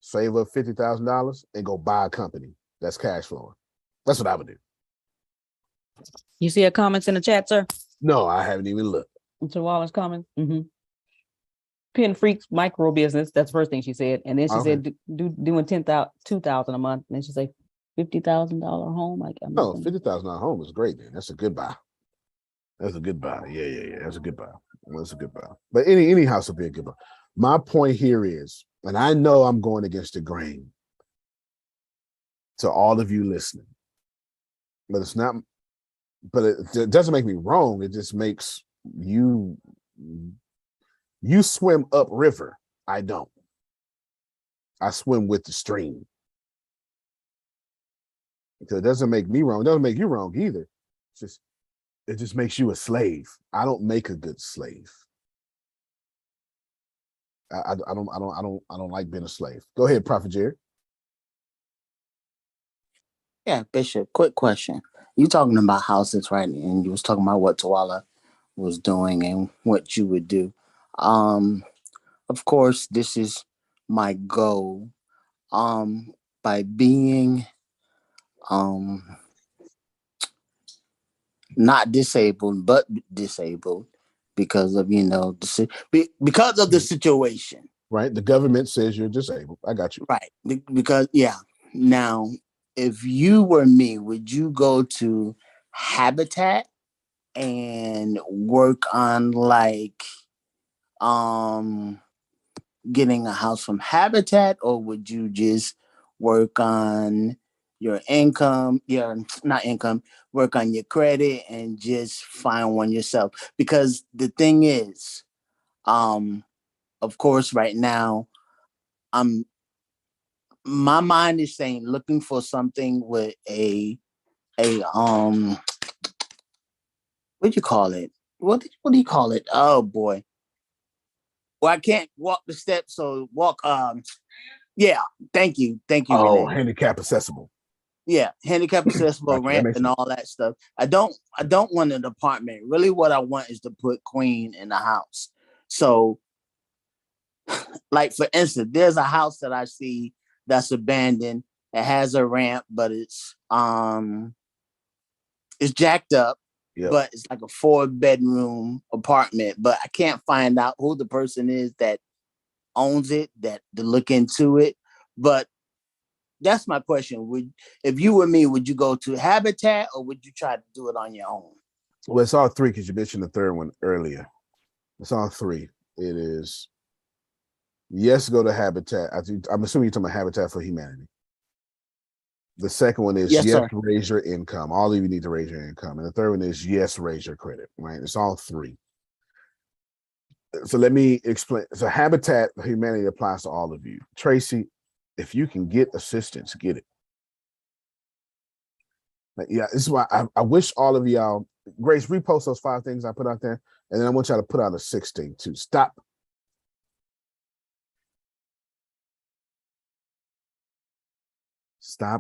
save up $50,000, and go buy a company that's cash flowing. That's what I would do. You see her comments in the chat, sir? No, I haven't even looked. To Wallace comments. Pin Freaks micro business. That's the first thing she said, and then she said doing 2,000 a month, and then she said $50,000 home. Like no, $50,000 home is great, man. That's a good buy. That's a good buy. Yeah. That's a good buy. That's a good buy. But any house would be a good buy. My point here is, and I know I'm going against the grain to all of you listening, but it's not. But it doesn't make me wrong. It just makes you swim upriver. I don't. I swim with the stream. So it doesn't make me wrong. It doesn't make you wrong either. It just makes you a slave. I don't make a good slave. I don't like being a slave. Go ahead, Prophet Jared. Yeah, Bishop, quick question. You talking about houses, right? And you was talking about what Tawala was doing and what you would do. Of course, this is my goal. By being not disabled, but disabled because of because of the situation. Right. The government says you're disabled. I got you. Right. Because now, if you were me, would you go to Habitat and work on getting a house from Habitat, or would you just work on your income, work on your credit and just find one yourself? Because the thing is, of course, right now, my mind is saying looking for something with a what do you call it? What do you call it? Oh boy. Well, I can't walk the steps, so walk. Yeah, thank you. Oh, handicap accessible. Yeah, handicap accessible ramp and all that stuff. I don't want an apartment. Really, what I want is to put Queen in the house. So, like for instance, there's a house that I see that's abandoned. It has a ramp, but it's jacked up. Yep. But it's like a 4-bedroom apartment. But I can't find out who the person is that owns it, to look into it. But that's my question. If you were me, would you go to Habitat or would you try to do it on your own? Well, it's all three because you mentioned the third one earlier. It's all three. It is yes, go to Habitat. I'm assuming you're talking about Habitat for Humanity. The second one is yes, raise your income. All of you need to raise your income. And the third one is yes, raise your credit, right? It's all three. So let me explain. So Habitat for Humanity applies to all of you. Tracy, if you can get assistance, get it. Yeah, this is why I wish all of y'all, Grace, repost those 5 things I put out there. And then I want y'all to put out a 6th thing too. Stop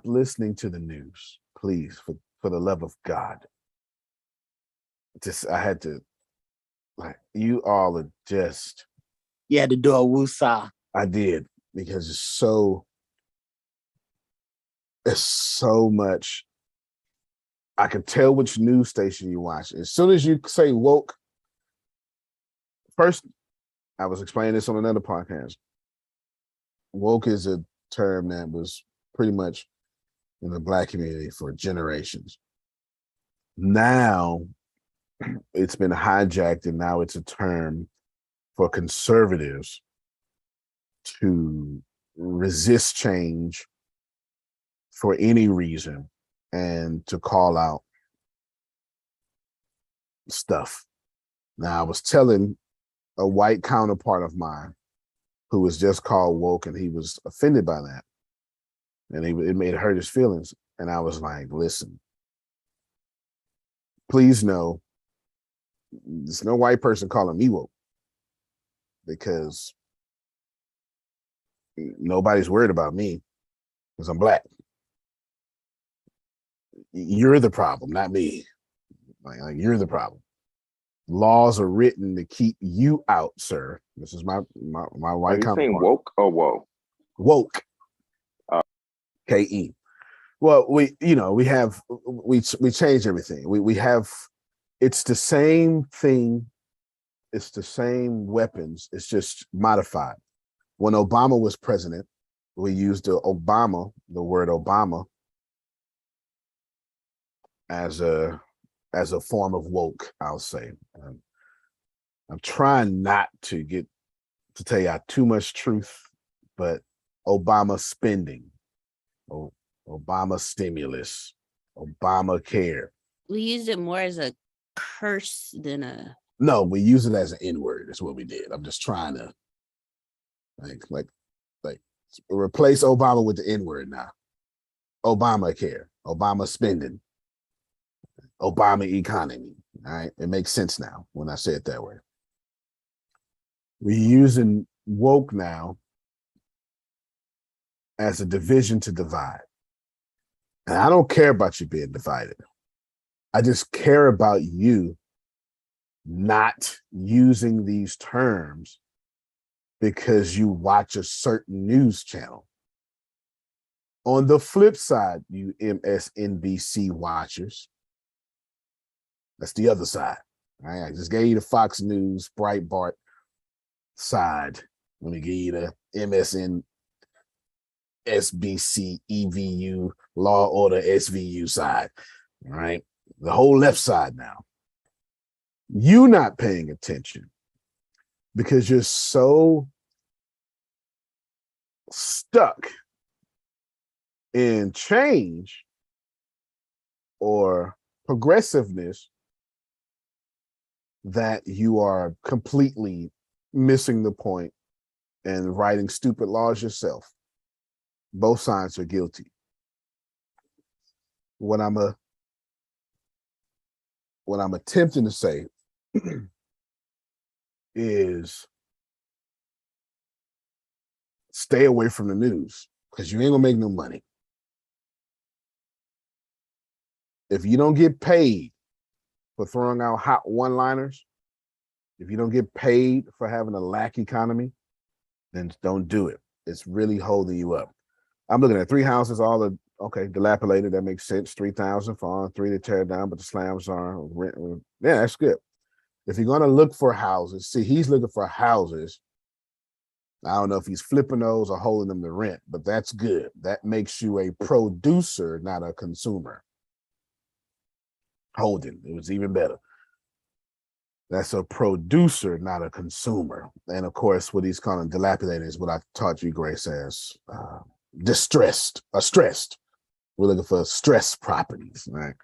listening to the news, please, for the love of God. I had to, you all are just. You had to do a woosah. I did, because it's so much. I can tell which news station you watch. As soon as you say woke, first, I was explaining this on another podcast. Woke is a term that was pretty much in the Black community for generations. Now it's been hijacked, and now it's a term for conservatives to resist change for any reason and to call out stuff. Now, I was telling a white counterpart of mine who was just called woke, and he was offended by that. And it made hurt his feelings. And I was like, listen, please know there's no white person calling me woke, because nobody's worried about me because I'm Black. you're the problem, not me. Like you're the problem. Laws are written to keep you out, sir. This is my Are white you saying counterpart. woke or woe? Woke. KE. Well, we change everything. We have, it's the same thing. It's the same weapons. It's just modified. When Obama was president, we used the word Obama as a form of woke, I'll say. I'm trying not to tell you too much truth, but Obama spending, Obama stimulus, Obamacare. We used it more as a curse than a. No, we use it as an N-word. That's what we did. I'm just trying to like replace Obama with the N-word now. Obamacare, Obama spending, Obama economy. All right, it makes sense now when I say it that way. We're using woke now as a division to divide. And I don't care about you being divided. I just care about you not using these terms because you watch a certain news channel. On the flip side, you MSNBC watchers, that's the other side. All right, I just gave you the Fox News, Breitbart side. Let me give you the MSN, SBC, EVU, Law Order, SVU side. All right, the whole left side now. You not paying attention because you're so stuck in change or progressiveness that you are completely missing the point and writing stupid laws yourself. Both sides are guilty. What I'm attempting to say is stay away from the news because you ain't gonna make no money. If you don't get paid for throwing out hot one-liners, if you don't get paid for having a lack economy, then don't do it. It's really holding you up. I'm looking at 3 houses, dilapidated. That makes sense. 3,000 for 3 to tear down, but the slams are rent. Yeah, that's good. If you're gonna look for houses, see, he's looking for houses. I don't know if he's flipping those or holding them to rent, but that's good. That makes you a producer, not a consumer. Holding, it was even better. That's a producer, not a consumer. And of course, what he's calling dilapidated is what I taught you, Grace, as distressed or stressed. We're looking for stress properties, right?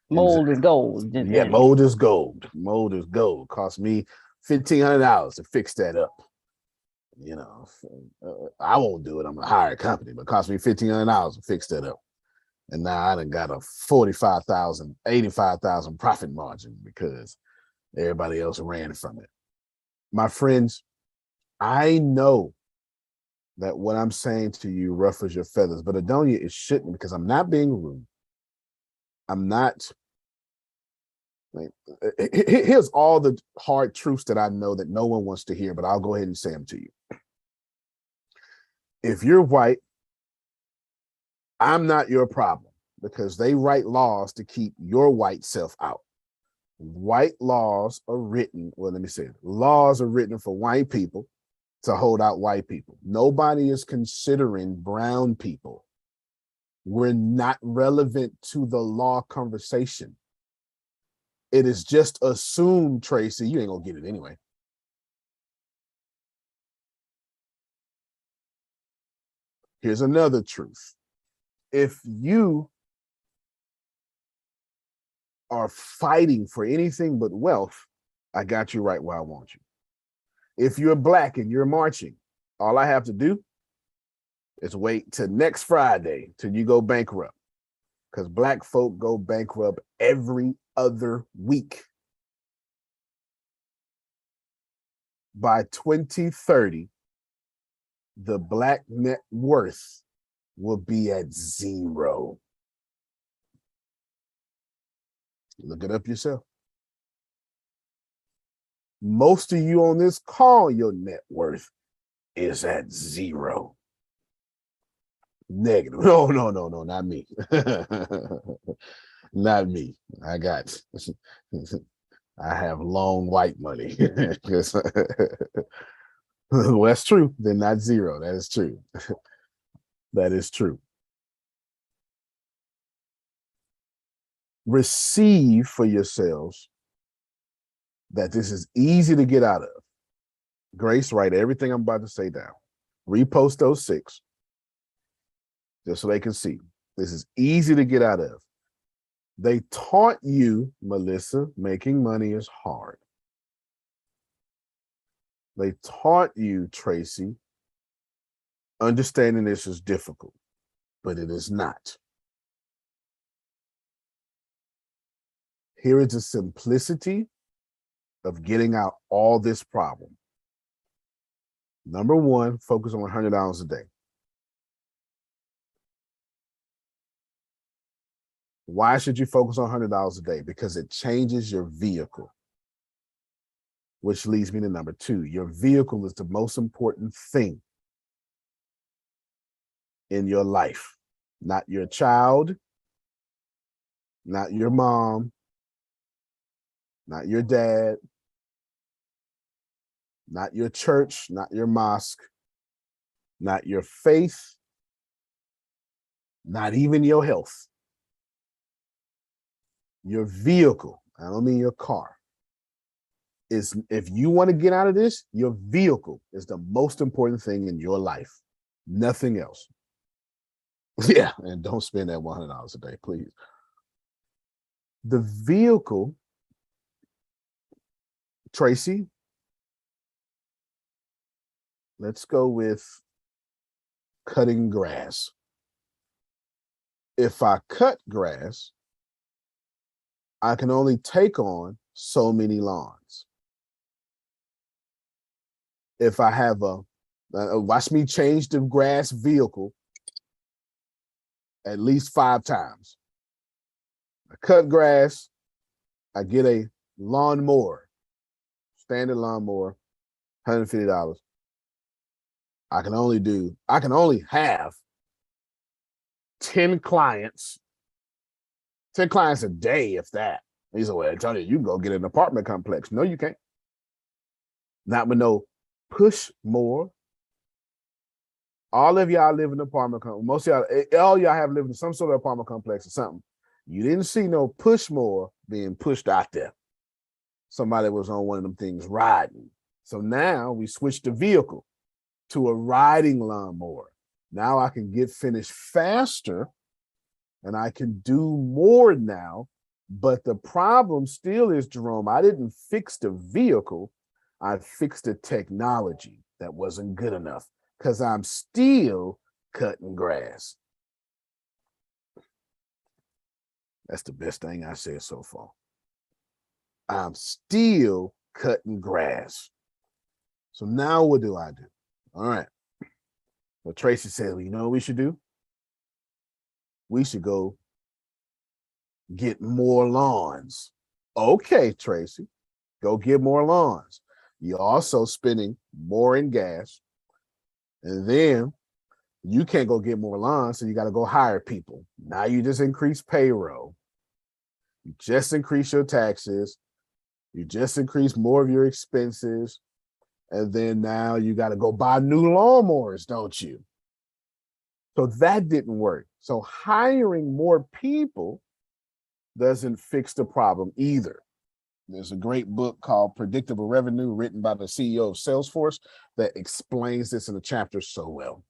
Mold is gold. Yeah, mold is gold. Mold is gold. Cost me $1,500 to fix that up. You know, I won't do it. I'm gonna hire a company, but it cost me $1,500 to fix that up. And now I done got a 45,000, 85,000 profit margin because everybody else ran from it. My friends, I know that what I'm saying to you ruffles your feathers, but Adonia, it shouldn't, because I'm not being rude. I'm not. Here's all the hard truths that I know that no one wants to hear, but I'll go ahead and say them to you. If you're white, I'm not your problem because they write laws to keep your white self out. White laws are written, laws are written for white people to hold out white people. Nobody is considering brown people. We're not relevant to the law conversation. It is just assumed, Tracy, you ain't gonna get it anyway. Here's another truth. If you are fighting for anything but wealth, I got you right where I want you. If you're black and you're marching, all I have to do is wait till next Friday till you go bankrupt, because black folk go bankrupt every other week. By 2030, the black net worth will be at 0. Look it up yourself. Most of you on this call, your net worth is at zero. Negative. No, not me. Not me. I have long white money. Well, that's true. They're not zero. That is true. That is true. Receive for yourselves that this is easy to get out of. Grace, write everything I'm about to say down. Repost those 6 just so they can see. This is easy to get out of. They taught you, Melissa, making money is hard. They taught you, Tracy, understanding this is difficult, but it is not. Here is the simplicity of getting out all this problem. Number 1, focus on $100 a day. Why should you focus on $100 a day? Because it changes your vehicle. Which leads me to number 2. Your vehicle is the most important thing in your life. Not your child, not your mom, not your dad, not your church, not your mosque, not your faith, not even your health. Your vehicle, I don't mean your car, is, if you want to get out of this, your vehicle is the most important thing in your life. Nothing else. Yeah, and don't spend that $100 a day, please. The vehicle, Tracy, let's go with cutting grass. If I cut grass, I can only take on so many lawns. If I have watch me change the grass vehicle at least 5 times. I cut grass, I get a lawnmower, standard lawnmower, $150. I can only have 10 clients a day, if that. He said, well, Tony, you can go get an apartment complex. No, you can't. Not with no push more. All of y'all live in an apartment complex. Most of y'all, all y'all have lived in some sort of apartment complex or something. You didn't see no push more being pushed out there. Somebody was on one of them things riding. So now we switched the vehicle to a riding lawnmower. Now I can get finished faster and I can do more now. But the problem still is, Jerome, I didn't fix the vehicle. I fixed the technology that wasn't good enough because I'm still cutting grass. That's the best thing I said so far. I'm still cutting grass. So now what do I do? All right. Well, Tracy said, well, you know what we should do? We should go get more lawns. Okay, Tracy, go get more lawns. You're also spending more in gas. And then you can't go get more lawns, so you got to go hire people. Now you just increase payroll. You just increase your taxes. You just increase more of your expenses. And then now you got to go buy new lawnmowers, don't you? So that didn't work. So hiring more people doesn't fix the problem either. There's a great book called Predictable Revenue written by the CEO of Salesforce that explains this in a chapter so well.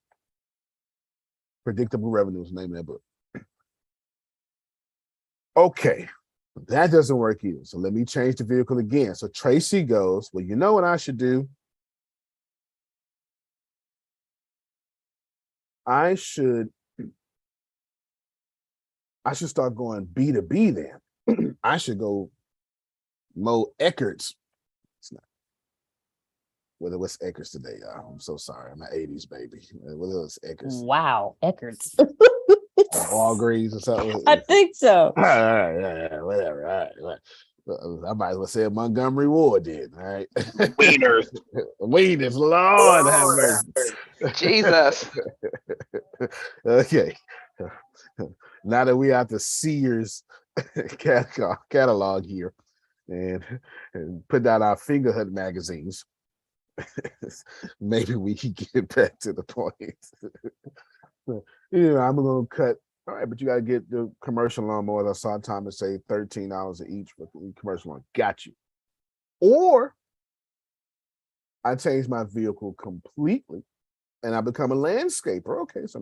Predictable Revenue is the name of that book. Okay, that doesn't work either. So let me change the vehicle again. So Tracy goes, well, you know what I should do? I should start going B2B then. I should go Mo Eckert's. It's not. What's Eckert's today, y'all? I'm so sorry. I'm an 80s baby. What else Eckert's? Wow, Eckert's. Walgreens or something. I think so. All right, whatever. All right. I might as well say Montgomery Ward then. All right. Wieners. Wieners, Lord have mercy. Jesus. Okay. Now that we have the Sears catalog here and put out our Finger Hut magazines, maybe we can get back to the point. I'm gonna cut. All right, but you gotta get the commercial lawnmowers. I saw Thomas say $13 each for the commercial lawn. Got you. Or I changed my vehicle completely and I become a landscaper. Okay, so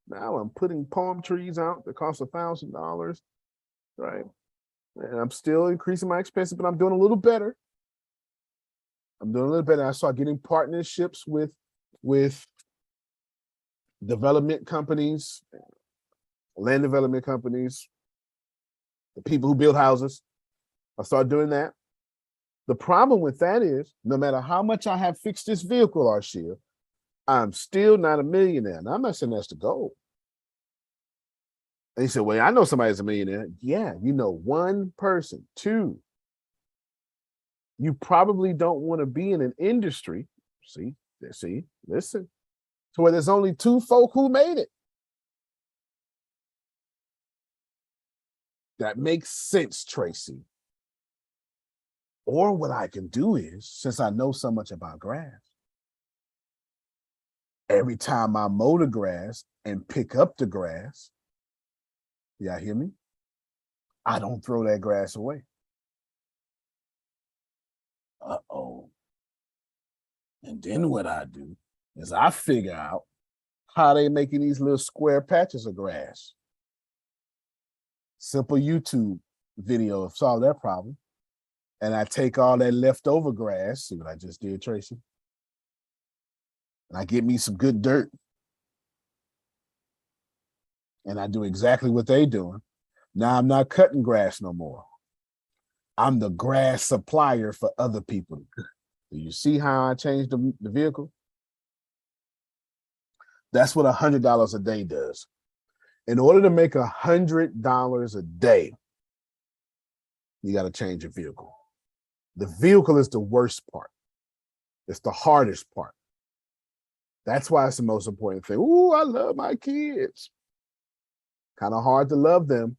now I'm putting palm trees out that cost $1,000, right? And I'm still increasing my expenses, but I'm doing a little better. I started getting partnerships with development companies, land development companies, the people who build houses. I started doing that. The problem with that is no matter how much I have fixed this vehicle, Arshia, I'm still not a millionaire. Now, I'm not saying that's the goal. And he said, well, I know somebody's a millionaire. Yeah, you know one person. Two, you probably don't want to be in an industry, listen, to where there's only two folk who made it. That makes sense, Tracy. Or what I can do is, since I know so much about grass, every time I mow the grass and pick up the grass, y'all hear me? I don't throw that grass away. Uh-oh. And then what I do is I figure out how they making these little square patches of grass. Simple YouTube video solve that problem. And I take all that leftover grass, see what I just did, Tracy? And I get me some good dirt. And I do exactly what they doing. Now I'm not cutting grass no more. I'm the grass supplier for other people. Do you see how I changed the vehicle? That's what $100 a day does. In order to make $100 a day, you got to change your vehicle. The vehicle is the worst part. It's the hardest part. That's why it's the most important thing. Ooh, I love my kids. Kind of hard to love them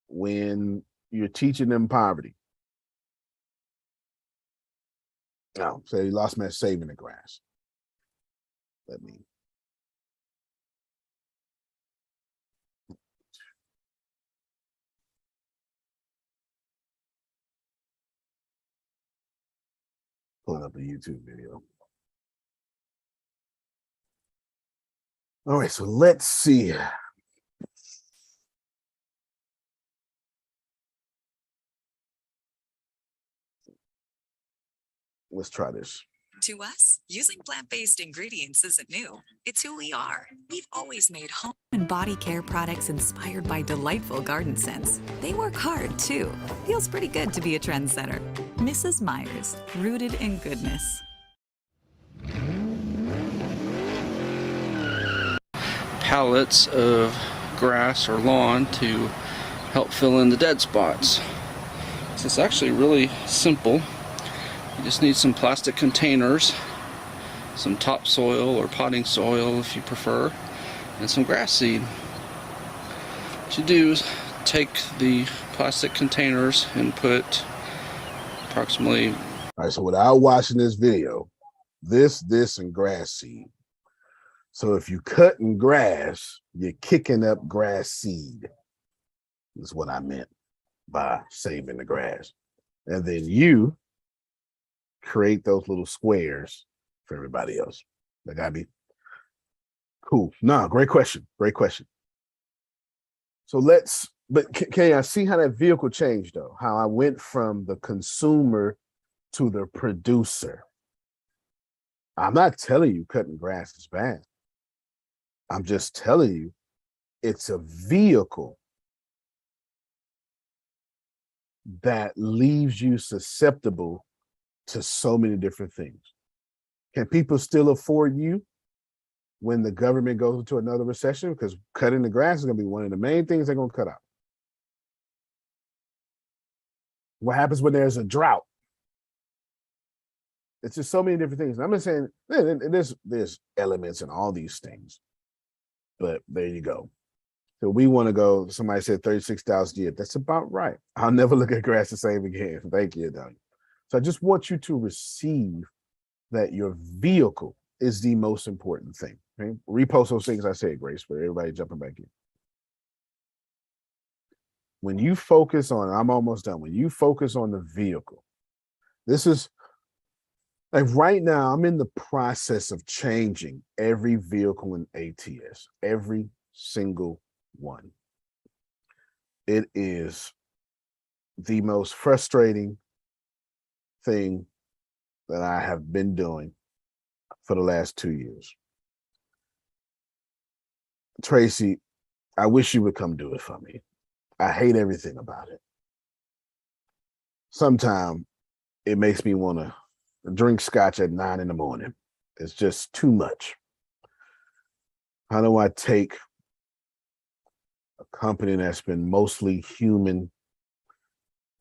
when you're teaching them poverty. Oh, so you lost me at saving the grass. Let me. Pulling up a YouTube video. All right, so let's see. Let's try this. To us, using plant-based ingredients isn't new. It's who we are. We've always made home and body care products inspired by delightful garden scents. They work hard, too. Feels pretty good to be a trendsetter. Mrs. Myers, rooted in goodness. Pallets of grass or lawn to help fill in the dead spots. So it's actually really simple. You just need some plastic containers, some topsoil or potting soil if you prefer, and some grass seed. What you do is take the plastic containers and put approximately... All right, so without watching this video, this, and grass seed. So if you cutting grass, you're kicking up grass seed. That's what I meant by saving the grass. And then you create those little squares for everybody else. That gotta be cool. No, great question. Great question. So but can I see how that vehicle changed though? How I went from the consumer to the producer. I'm not telling you cutting grass is bad. I'm just telling you it's a vehicle that leaves you susceptible to so many different things. Can people still afford you? when the government goes into another recession, because cutting the grass is going to be one of the main things they're going to cut out. What happens when there's a drought? It's just so many different things. I'm just saying there's elements in all these things, but there you go. So we want to go. Somebody said 36,000 a year. That's about right. I'll never look at grass the same again. Thank you, Donnie. So I just want you to receive that your vehicle is the most important thing. Okay? Repost those things I said, Grace, for everybody jumping back in. When you focus on, I'm almost done. When you focus on the vehicle, this is like right now, I'm in the process of changing every vehicle in ATS, every single one. It is the most frustrating thing that I have been doing for the last 2 years. Tracy, I wish you would come do it for me. I hate everything about it. Sometimes it makes me want to drink scotch at 9 a.m. It's just too much. How do I take a company that's been mostly human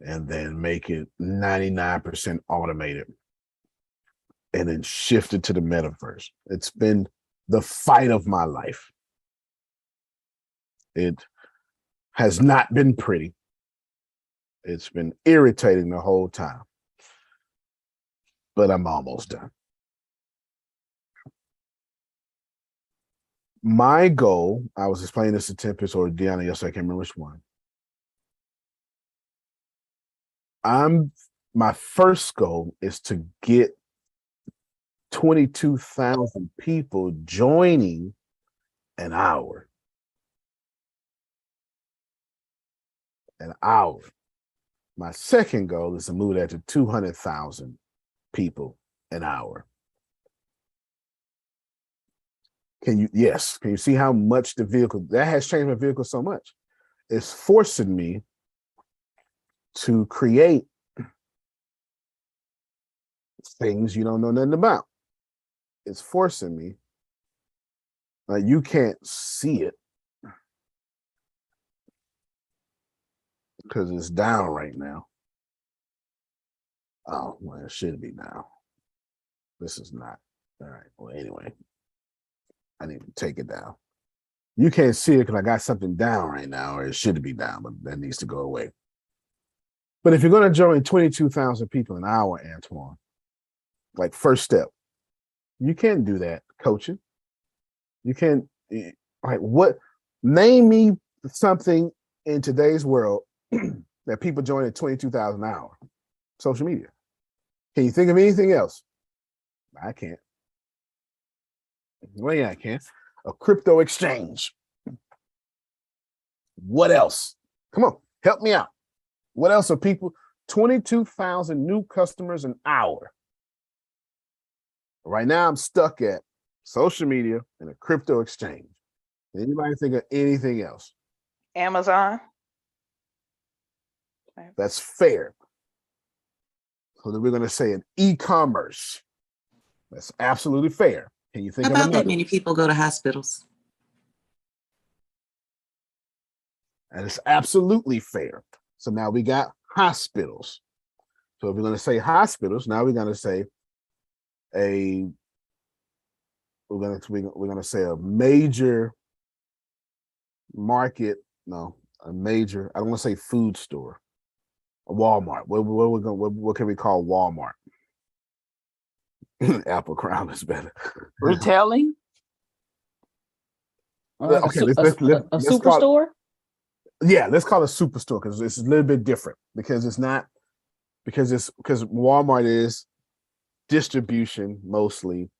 and then make it 99% automated and then shift it to the metaverse? It's been the fight of my life. It has not been pretty. It's been irritating the whole time, but I'm almost done. My goal, I was explaining this to Tempest or Deanna yesterday, I can't remember which one. My first goal is to get 22,000 people joining an hour. An hour. My second goal is to move that to 200,000 people an hour. Can you see how much the vehicle, that has changed my vehicle so much? It's forcing me to create things you don't know nothing about. It's forcing me. You can't see it because it's down right now. Oh, well, it should be now. This is not. All right. Well, anyway, I need to take it down. You can't see it because I got something down right now, or it should be down, but that needs to go away. But if you're going to join 22,000 people an hour, Antoine, like first step, you can't do that coaching. You can't, like, what? Name me something in today's world that people join at 22,000 an hour. Social media. Can you think of anything else? I can't. Well, yeah, I can. A crypto exchange. What else? Come on, help me out. What else are people? 22,000 new customers an hour. Right now, I'm stuck at social media and a crypto exchange. Anybody think of anything else? Amazon. That's fair. So then we're going to say an e-commerce. That's absolutely fair. Can you think How of about another? that many people go to hospitals? And it's absolutely fair. So now we got hospitals. So if we're going to say hospitals, now we're going to say we're going to say a major market. No, a major. I don't want to say food store. A Walmart. What can we call Walmart? Apple Crown is better. Retailing? Okay, a let's superstore? Yeah, let's call it a superstore because it's a little bit different because Walmart is distribution mostly.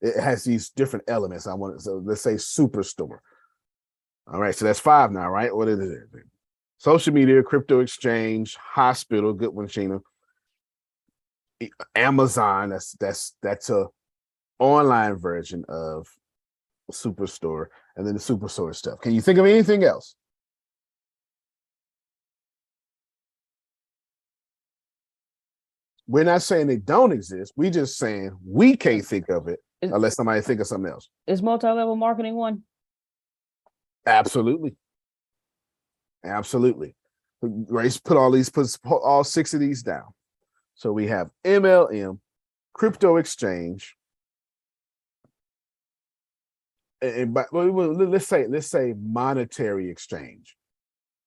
It has these different elements. So let's say superstore. All right, so that's 5 now, right? What is it? Social media, crypto exchange, hospital, good one, Sheena. Amazon, that's a online version of superstore, and then the superstore stuff. Can you think of anything else? We're not saying they don't exist. We just saying we can't think of it unless somebody think of something else. Is multi-level marketing one? Absolutely. Absolutely. Grace put all 6 of these down. So we have MLM, crypto exchange, let's say monetary exchange,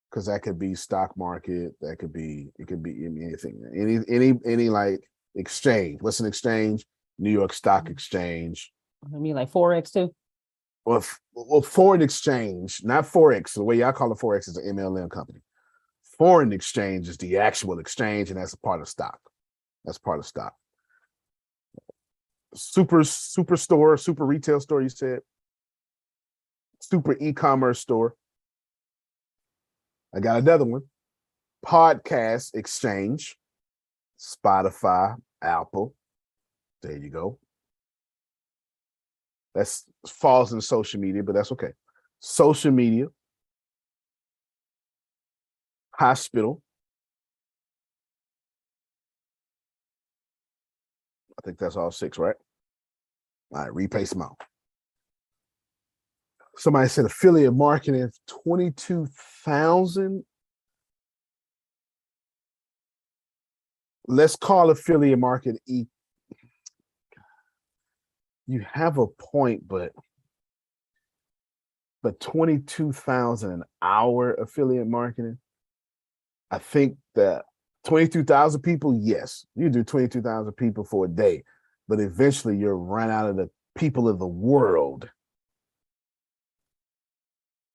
because that could be stock market, it could be anything, any like exchange. What's an exchange? New York Stock Exchange. I mean, like Forex too. Well, foreign exchange, not Forex. The way y'all call it Forex is an MLM company. Foreign exchange is the actual exchange, and that's a part of stock. That's part of stock. Super store, super retail store, you said. Super e-commerce store. I got another one. Podcast exchange. Spotify, Apple. There you go. That falls in social media, but that's okay. Social media. Hospital. I think that's all 6, right? All right, repay some out. Somebody said affiliate marketing, 22,000. Let's call affiliate marketing you have a point, but 22,000 an hour affiliate marketing. I think that 22,000 people, yes, you do 22,000 people for a day, but eventually you'll run out of the people of the world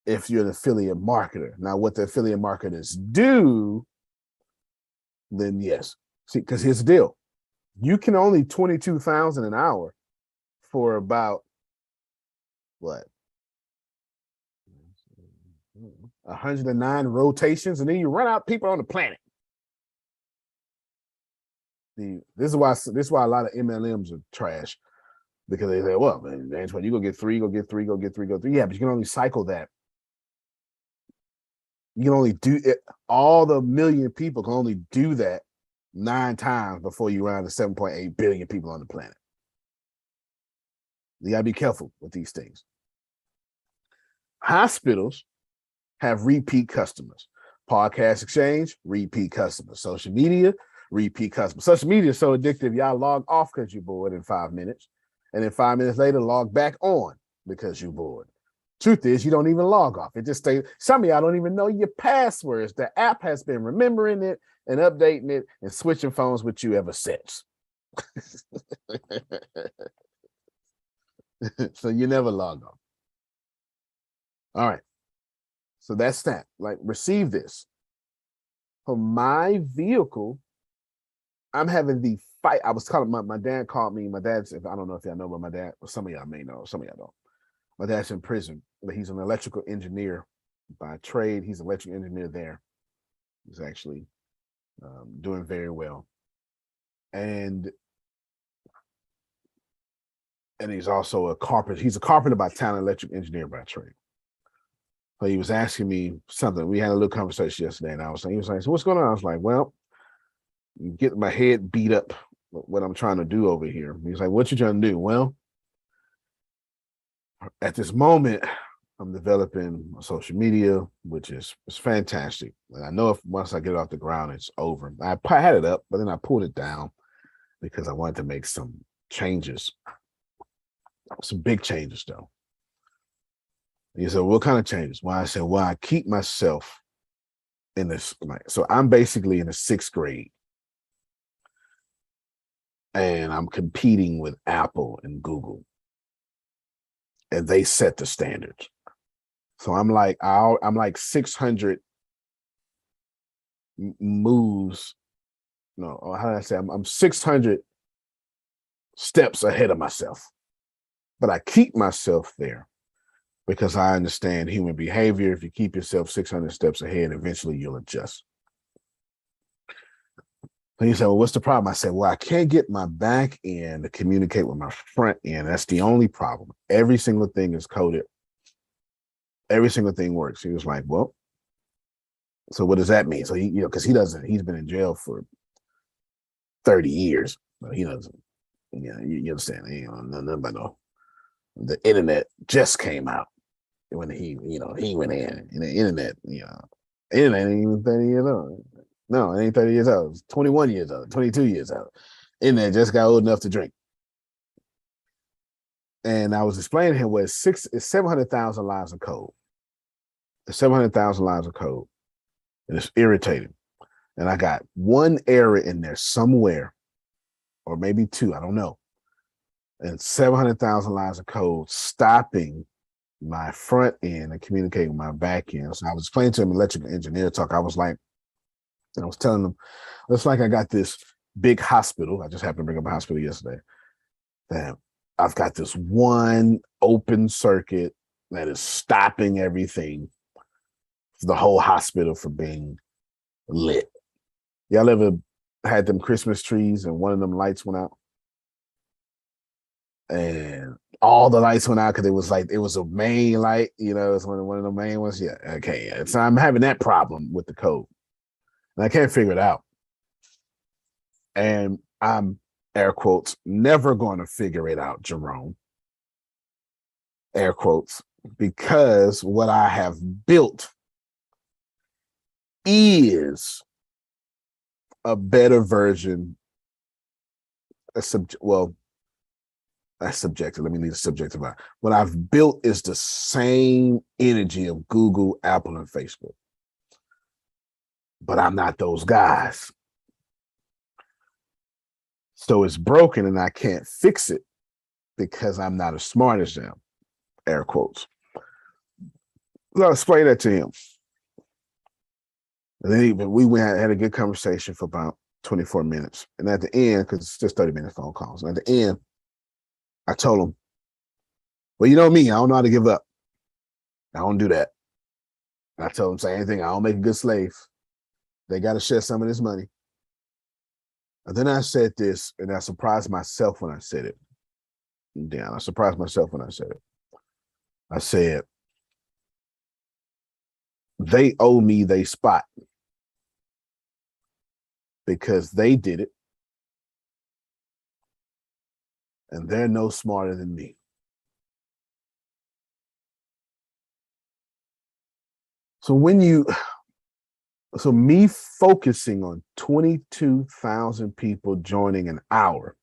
if you're an affiliate marketer. Now, what the affiliate marketers do, then yes. See, because here's the deal. You can only 22,000 an hour for about what? 109 rotations, and then you run out of people on the planet. This is why a lot of MLMs are trash, because they say, well, man, Antoine, you go get 3, go get 3, go get 3, go 3. Yeah, but you can only cycle that. You can only do it. All the million people can only do that 9 times before you run to 7.8 billion people on the planet. You gotta be careful with these things. Hospitals have repeat customers. Podcast exchange, repeat customers. Social media, repeat customers. Social media is so addictive, y'all log off because you're bored in 5 minutes. And then 5 minutes later, log back on because you're bored. Truth is, you don't even log off. It just stays. Some of y'all don't even know your passwords. The app has been remembering it and updating it and switching phones with you ever since. So you never log off. All right. So that's that. Like, receive this. For my vehicle, I'm having the fight. I was calling my dad called me. My dad's, I don't know if y'all know about my dad, or some of y'all may know, some of y'all don't. My dad's in prison, but he's an electrical engineer by trade. He's an electrical engineer there. He's actually doing very well. And he's also a carpenter. He's a carpenter by talent, electric engineer by trade. So he was asking me something. We had a little conversation yesterday, and he was like, so what's going on? I was like, well, get my head beat up what I'm trying to do over here. He's like, what you trying to do? Well, at this moment, I'm developing social media, which is fantastic. And I know if once I get it off the ground, it's over. I had it up, but then I pulled it down because I wanted to make some changes. Some big changes, though. He said, what kind of changes? Well, I said, well, I keep myself in this. So I'm basically in the 6th grade. And I'm competing with Apple and Google. And they set the standards. So I'm like 600 moves. No, how did I say? I'm 600 steps ahead of myself. But I keep myself there because I understand human behavior. If you keep yourself 600 steps ahead, eventually you'll adjust. And he said, well, what's the problem? I said, well, I can't get my back end to communicate with my front end. That's the only problem. Every single thing is coded. Every single thing works. He was like, well, so what does that mean? So because he's been in jail for 30 years. But he doesn't. You understand? You know, nothing about no. The internet just came out when he went in. And the internet, internet ain't even 30 years old. No, it ain't 30 years old. It's 21 years old, 22 years old. Internet just got old enough to drink. And I was explaining to him what it's 700,000 lines of code. It's 700,000 lines of code. And it's irritating. And I got one error in there somewhere, or maybe two, I don't know. And 700,000 lines of code stopping my front end and communicating with my back end. So I was explaining to him electrical engineer talk. I was telling them, it's like I got this big hospital. I just happened to bring up a hospital yesterday. That I've got this one open circuit that is stopping everything, the whole hospital from being lit. Y'all ever had them Christmas trees and one of them lights went out? And all the lights went out because it was a main light, it's one of the main ones. Yeah, okay. Yeah. So I'm having that problem with the code. And I can't figure it out. And I'm, air quotes, never going to figure it out, Jerome. Air quotes, because what I have built is a better version. That's subjective. Let me leave the subjective out. What I've built is the same energy of Google, Apple, and Facebook. But I'm not those guys. So it's broken and I can't fix it because I'm not as smart as them, air quotes. So I'll explain that to him. And then we had a good conversation for about 24 minutes. And at the end, because it's just 30-minute phone calls, and at the end, I told him, well, you know me, I don't know how to give up. I don't do that. And I told him, same thing, I don't make a good slave. They got to share some of this money. And then I said this, and I surprised myself when I said it. I surprised myself when I said it. I said, they owe me their spot because they did it. And they're no smarter than me. So me focusing on 22,000 people joining an hour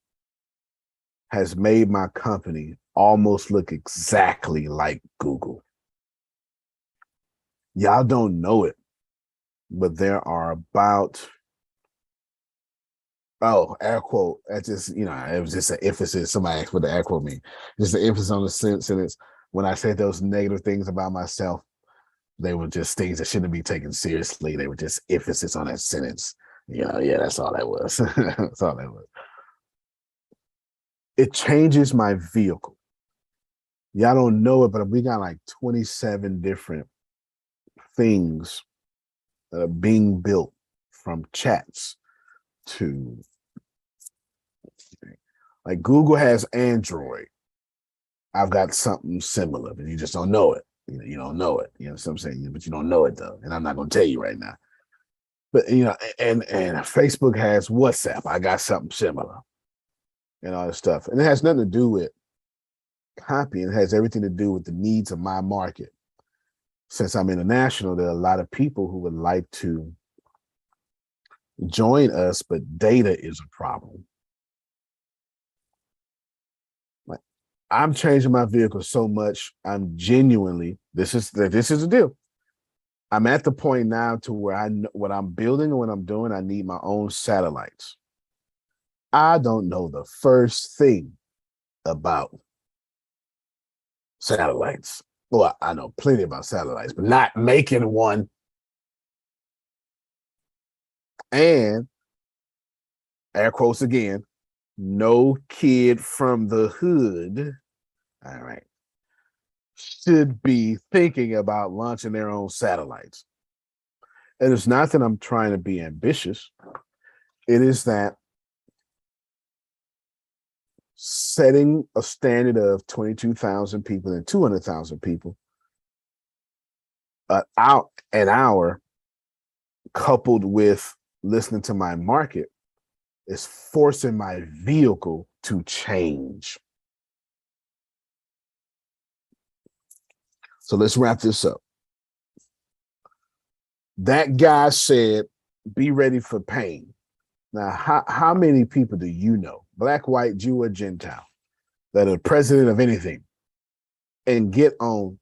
has made my company almost look exactly like Google. Y'all don't know it, but there are about, air quote, that's just, it was just an emphasis. Somebody asked what the air quote mean. Just an emphasis on the sentence. When I said those negative things about myself, they were just things that shouldn't be taken seriously. They were just emphasis on that sentence. Yeah, that's all that was. That's all that was. It changes my vehicle. Y'all don't know it, but we got like 27 different things that are being built, from chats to, like, Google has Android. I've got something similar, but you just don't know it. You don't know it. You know what I'm saying? But you don't know it though. And I'm not going to tell you right now. But, and Facebook has WhatsApp. I got something similar and all this stuff. And it has nothing to do with copying. It has everything to do with the needs of my market. Since I'm international, there are a lot of people who would like to join us, but data is a problem. I'm changing my vehicle so much. I'm genuinely, this is the deal. I'm at the point now to where I know what I'm building and what I'm doing. I need my own satellites. I don't know the first thing about satellites. Well, I know plenty about satellites, but not making one. And air quotes again, no kid from the hood, all right, should be thinking about launching their own satellites. And it's not that I'm trying to be ambitious. It is that setting a standard of 22,000 people and 200,000 people out an hour, coupled with listening to my market, is forcing my vehicle to change. So let's wrap this up. That guy said, be ready for pain. Now, how many people do you know, black, white, Jew, or Gentile, that are president of anything and get on,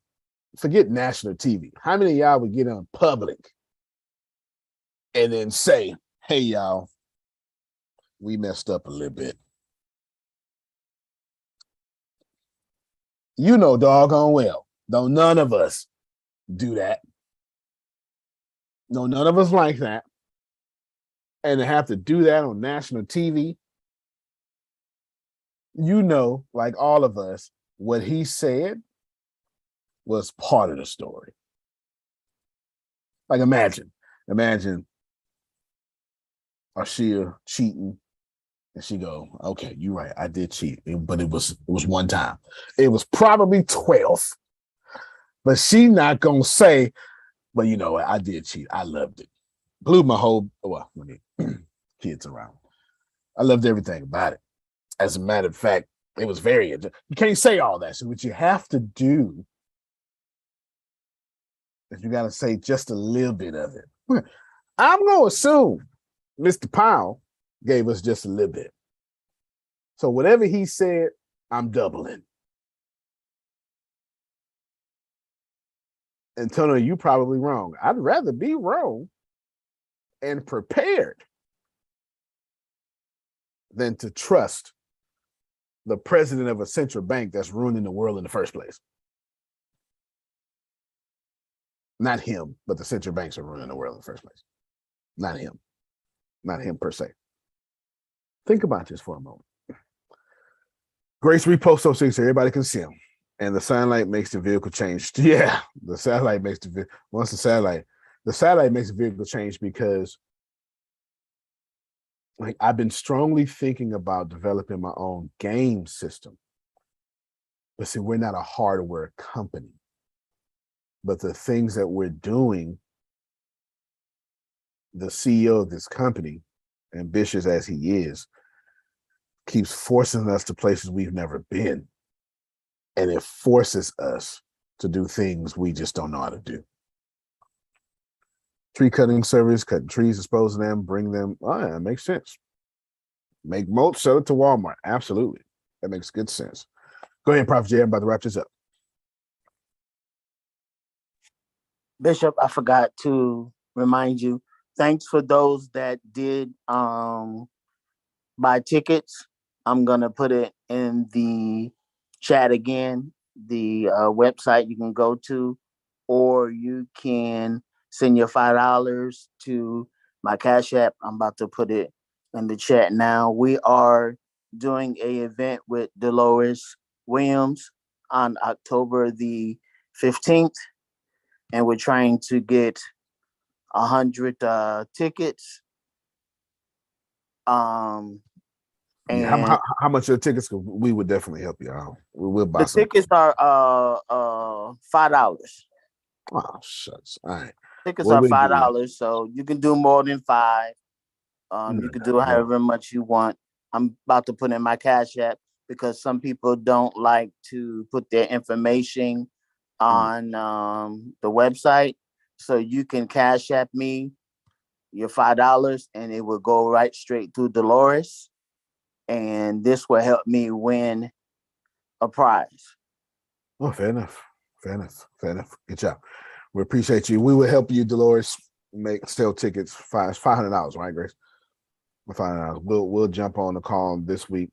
forget national TV. How many of y'all would get on public and then say, hey, y'all, we messed up a little bit? You know doggone well, don't none of us do that. No, none of us like that. And to have to do that on national TV, you know, like all of us, what he said was part of the story. Like imagine Ashia cheating, and she go, okay, you're right, I did cheat, but it was one time. It was probably 12. But she not gonna say, but you know what, I did cheat. I loved it. Blew my whole, well, when kids around. I loved everything about it. As a matter of fact, it was very, you can't say all that. So what you have to do is you got to say just a little bit of it. I'm going to assume Mr. Powell gave us just a little bit. So whatever he said, I'm doubling. Antonio, you probably wrong. I'd rather be wrong and prepared than to trust the president of a central bank that's ruining the world in the first place. Not him, but the central banks are ruining the world in the first place. Not him. Not him per se. Think about this for a moment. Grace repost those things so everybody can see them. And the satellite makes the vehicle change. Yeah, the satellite makes the satellite makes the vehicle change because like I've been strongly thinking about developing my own game system. But see, we're not a hardware company. But the things that we're doing, the CEO of this company, ambitious as he is, keeps forcing us to places we've never been. And it forces us to do things we just don't know how to do. Tree cutting service, cutting trees, disposing them, bring them. Oh, yeah, that makes sense. Make mulch, sell it to Walmart. Absolutely. That makes good sense. Go ahead, Prophet Jay. I'm about to wrap this up. Bishop, I forgot to remind you, thanks for those that did buy tickets. I'm going to put it in the chat again, the website you can go to, or you can send your $5 to my Cash App. I'm about to put it in the chat now. We are doing an event with Dolores Williams on October the 15th, and we're trying to get 100 tickets. And how much are the tickets? We would definitely help you out. We'll buy the some. tickets are $5. Oh, shucks. All right. Tickets are $5, so you can do more than 5. You can do however much you want. I'm about to put in my Cash App because some people don't like to put their information on the website. So you can Cash App me your $5 and it will go right straight to Dolores. And this will help me win a prize. Oh, fair enough. Good job. We appreciate you. We will help you, Dolores, sell tickets. $500, right, Grace? $500. We'll jump on the call this week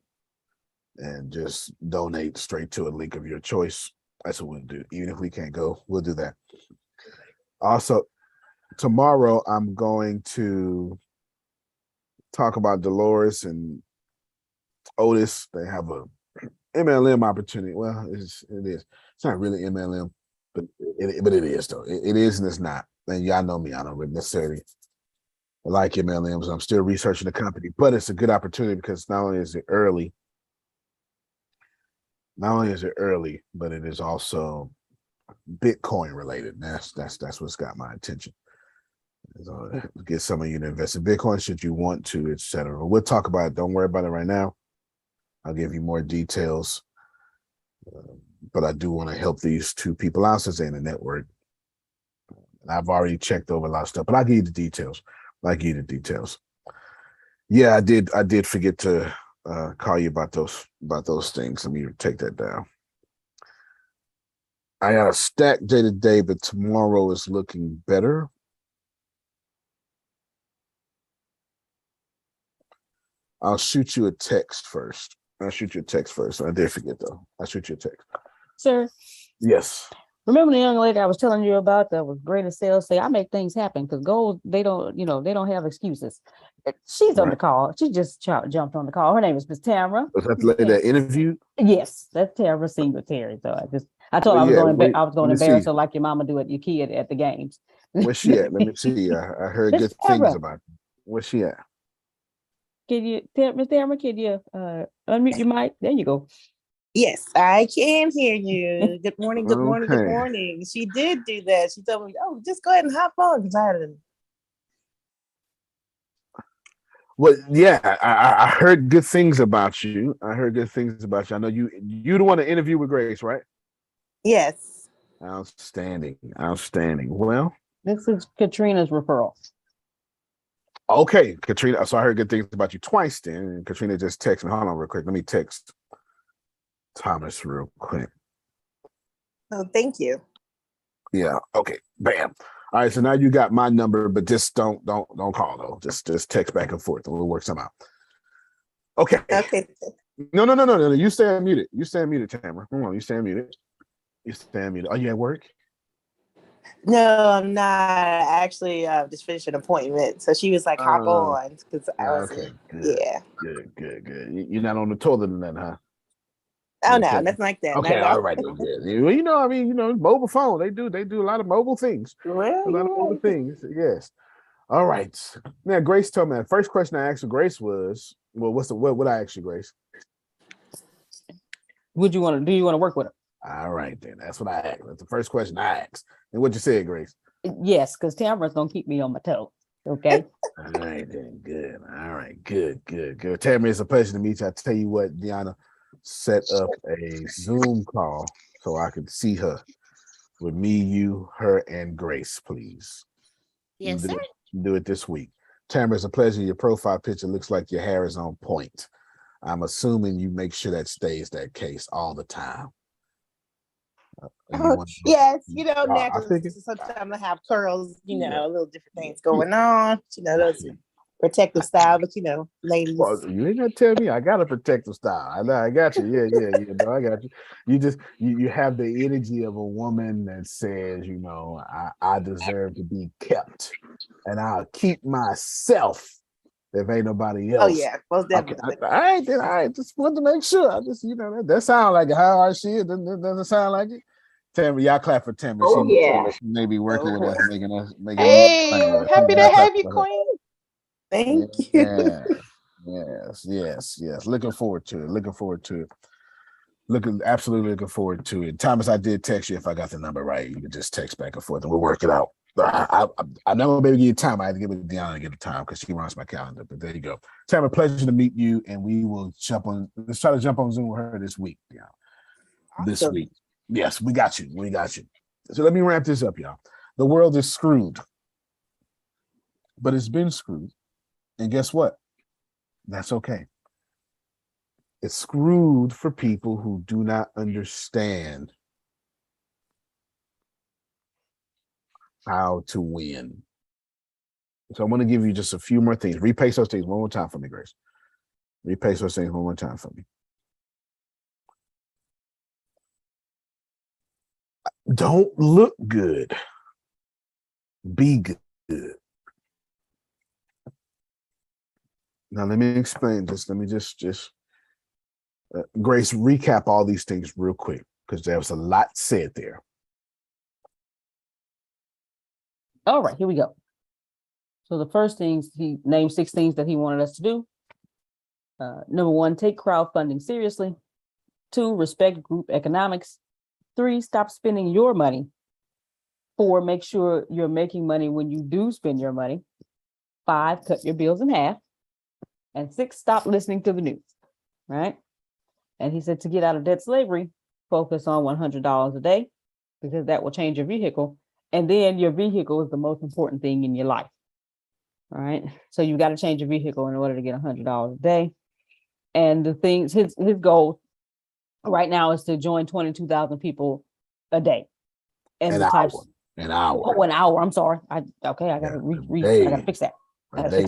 and just donate straight to a link of your choice. That's what we'll do. Even if we can't go, we'll do that. Also, tomorrow I'm going to talk about Dolores and Otis. They have a MLM opportunity. Well, it is. It's not really MLM, but it is though. It is and it's not. And y'all know me. I don't really necessarily like MLMs. I'm still researching the company, but it's a good opportunity because not only is it early, but it is also Bitcoin related. That's what's got my attention. So get some of you to invest in Bitcoin should you want to, etc. We'll talk about it. Don't worry about it right now. I'll give you more details. But I do want to help these two people out since they're in the network. And I've already checked over a lot of stuff, but I'll give you the details. Yeah, I did forget to call you about those things. Let me take that down. I got a stack day to day, but tomorrow is looking better. I'll shoot you a text first. I did forget though. I'll shoot you a text. Sir, Yes. remember the young lady I was telling you about that was great at sales? Say, I make things happen because gold, they don't have excuses. She's on the call. She just jumped on the call. Her name is Miss Tamara. Was that the lady that interviewed? Yes, that's Tamara Singletary. So I told her I was going to embarrass her like your mama do at your kid at the games. Where's she at? Let me see. I heard Miss good things Tamara. about her. Where's she at? Can you, Miss Tamara, can you unmute your mic? There you go. Yes, I can hear you. Good morning, good morning, good Okay. morning. She did do that. She told me, oh, just go ahead and hop on because I had a Well, yeah, I heard good things about you. I know you the one to interview with Grace, right? yes. Outstanding. Well, This is Katrina's referral. okay, Katrina. So I heard good things about you twice then. And Katrina just texted me. Hold on real quick. Let me text Thomas real quick. Oh, thank you. Yeah. Okay. Bam. All right. So now you got my number, but just don't call though. Just text back and forth and we'll work something out. Okay. Okay. No. You stay unmuted, Tamara. Come on. You stay unmuted. Are you at work? No, I'm not. I actually just finished an appointment. So she was like, hop on because I was Okay. yeah. Good. You're not on the toilet and that, huh? Oh no, nothing like that. Okay, Not at all right. Then, good. Well, mobile phone. They do a lot of mobile things. Well, A lot of mobile things. Yes. All right. Now, Grace told me the first question I asked Grace was, well, what I asked you, Grace? Do you want to work with her? All right, then. That's what I asked. That's the first question I asked. And what you said, Grace? Yes, because Tamara's gonna keep me on my toes. Okay. All right, then. Good. All right. Good. Tamara, it's a pleasure to meet you. I tell you what, Deanna, set up a Zoom call so I can see her with me, you, her, and Grace, please. Yes, sir. Do it this week. Tamara, it's a pleasure. Your profile picture looks like your hair is on point. I'm assuming you make sure that stays that case all the time. Yes, I naturally. figured. Sometimes I have curls, little different things going on. Those protective style, but ladies. Well, you ain't gonna tell me I got a protective style. I know I got you. Yeah. No, I got you. You just you have the energy of a woman that says, I deserve to be kept, and I'll keep myself if ain't nobody else. Oh yeah, most definitely. I just wanted to make sure. I just that sound like it. How hard she is. Doesn't sound like it. Tamara, y'all clap for Tamara. Oh, yeah. She may be working with us, making Hey, us. happy to Y'all clap have you, for her. Queen. Thank you. Yes. Looking forward to it. Absolutely looking forward to it. Thomas, I did text you if I got the number right. You can just text back and forth and we'll work it out. I'm not gonna be able to give you time. I had to give it to Deanna to get the time because she runs my calendar. But there you go. Tamara, pleasure to meet you, and we will let's try to jump on Zoom with her this week. This week. Yes, we got you. So let me wrap this up, y'all. The world is screwed, but it's been screwed. And guess what? That's okay. It's screwed for people who do not understand how to win. So I'm going to give you just a few more things. Repace those things one more time for me, Grace. Repace those things one more time for me. Don't look good. Be good. Now let me explain this. Let me just Grace, recap all these things real quick because there was a lot said there. All right, here we go. So the first things, he named 6 things that he wanted us to do. Number 1, take crowdfunding seriously. 2, respect group economics. 3, stop spending your money. 4, make sure you're making money when you do spend your money. 5, cut your bills in half. And 6, stop listening to the news. Right? And he said to get out of debt slavery, focus on $100 a day, because that will change your vehicle. And then your vehicle is the most important thing in your life. All right. So you got to change your vehicle in order to get $100 a day. And the things, his goal right now is to join 22,000 people a day. And An hour. Oh, an hour. I'm sorry. I gotta I gotta fix that. A day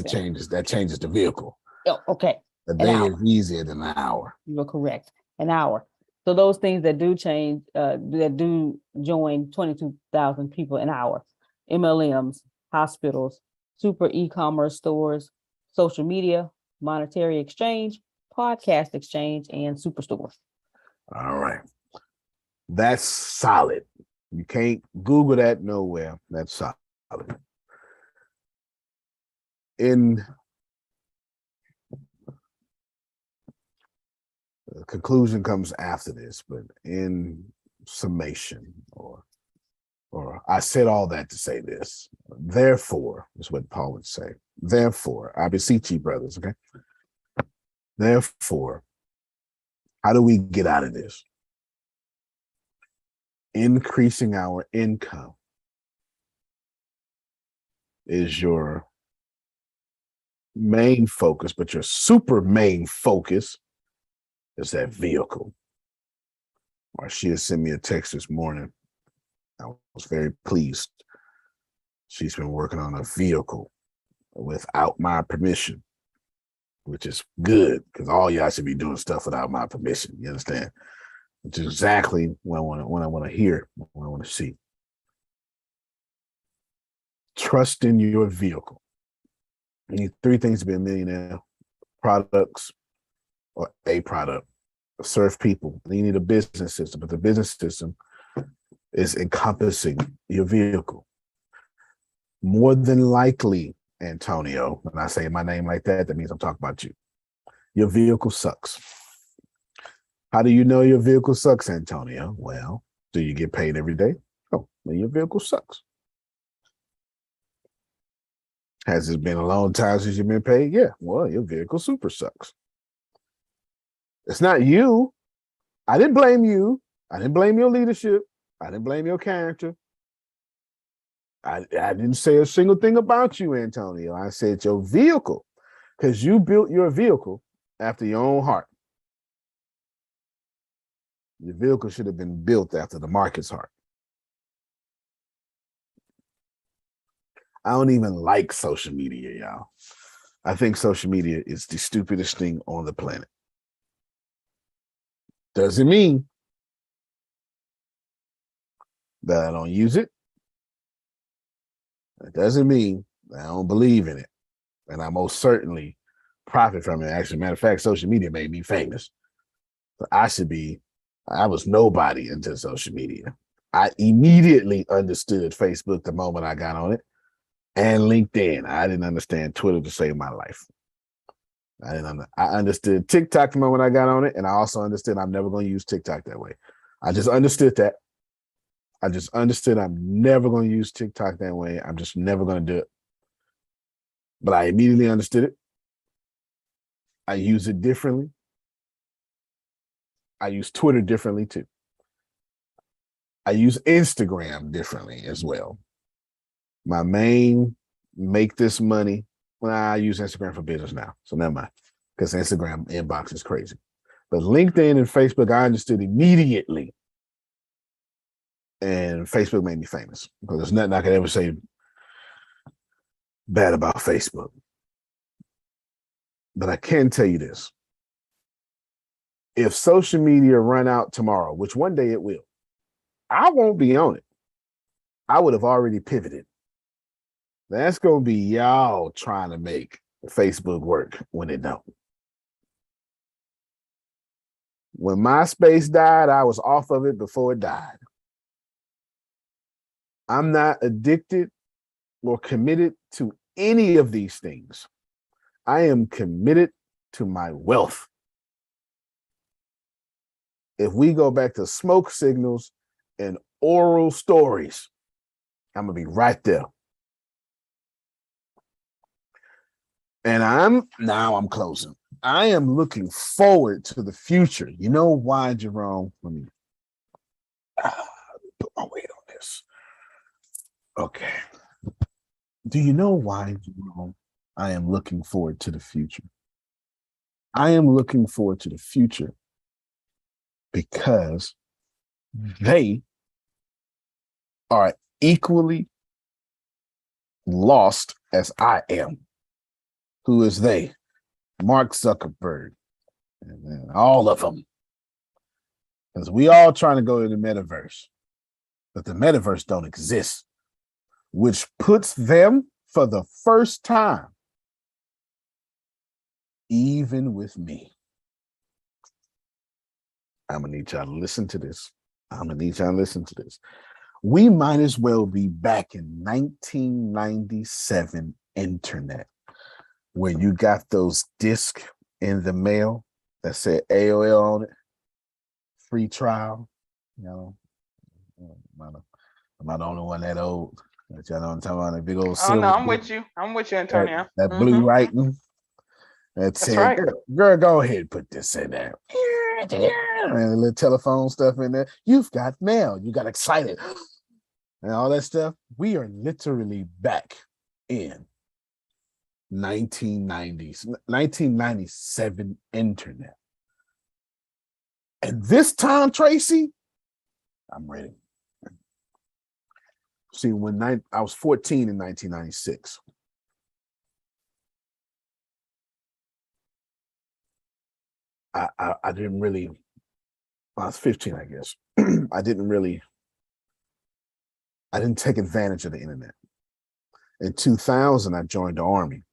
changes the vehicle. Oh, okay. A day is easier than an hour. You are correct. An hour. So those things that do change, that do join 22,000 people an hour: MLMs, hospitals, super e-commerce stores, social media, monetary exchange, podcast exchange, and superstores. All right. That's solid. You can't Google that nowhere. That's solid. The conclusion comes after this, but in summation, or I said all that to say this. Therefore, is what Paul would say. Therefore, I beseech you, brothers, okay? Therefore, how do we get out of this? Increasing our income is your main focus, but your super main focus is that vehicle. Marcia sent me a text this morning. I was very pleased. She's been working on a vehicle without my permission, which is good, because all y'all should be doing stuff without my permission. You understand? Which is exactly what I want to hear, what I want to see. Trust in your vehicle. You need 3 things to be a millionaire: products, or a product, serve people. You need a business system, but the business system is encompassing your vehicle. More than likely, Antonio, when I say my name like that, that means I'm talking about you. Your vehicle sucks. How do you know your vehicle sucks, Antonio? Well, do you get paid every day? Oh, well, your vehicle sucks. Has it been a long time since you've been paid? Yeah, well, your vehicle super sucks. It's not you. I didn't blame you. I didn't blame your leadership. I didn't blame your character. I didn't say a single thing about you, Antonio. I said your vehicle, because you built your vehicle after your own heart. Your vehicle should have been built after the market's heart. I don't even like social media, y'all. I think social media is the stupidest thing on the planet. Doesn't mean that I don't use it. It doesn't mean that I don't believe in it. And I most certainly profit from it. Actually, matter of fact, social media made me famous. So I was nobody until social media. I immediately understood Facebook the moment I got on it, and LinkedIn. I didn't understand Twitter to save my life. I understood TikTok the moment I got on it, and I also understood I'm never going to use TikTok that way. I just understood that. I just understood I'm never going to use TikTok that way. I'm just never going to do it. But I immediately understood it. I use it differently. I use Twitter differently too. I use Instagram differently as well. My main make this money, when I use Instagram for business now, so never mind, because Instagram inbox is crazy. But LinkedIn and Facebook, I understood immediately. And Facebook made me famous, because there's nothing I could ever say bad about Facebook. But I can tell you this. If social media run out tomorrow, which one day it will, I won't be on it. I would have already pivoted. That's going to be y'all trying to make Facebook work when it don't. When MySpace died, I was off of it before it died. I'm not addicted or committed to any of these things. I am committed to my wealth. If we go back to smoke signals and oral stories, I'm gonna be right there. And I'm closing. I am looking forward to the future. You know why, Jerome? Let me put my weight on this. Okay. Do you know why, Jerome, I am looking forward to the future? I am looking forward to the future because they are equally lost as I am. Who is they? Mark Zuckerberg, and all of them. Because we all trying to go to the metaverse, but the metaverse don't exist, which puts them for the first time, even with me. I'm gonna need y'all to listen to this. We might as well be back in 1997 internet, where you got those discs in the mail that said AOL on it, free trial. You know, am I the only one that old? That y'all know what I'm talking about? That big old Oh silver no, I'm disc, with you. I'm with you, Antonio. that blue writing that said, right. girl, go ahead and put this in there. And a little telephone stuff in there. You've got mail. You got excited. And all that stuff. We are literally back in 1997 internet. And this time, Tracy, I'm ready. See, when I was 14 in 1996. I didn't really, I was 15, I guess. I didn't take advantage of the internet. In 2000, I joined the Army.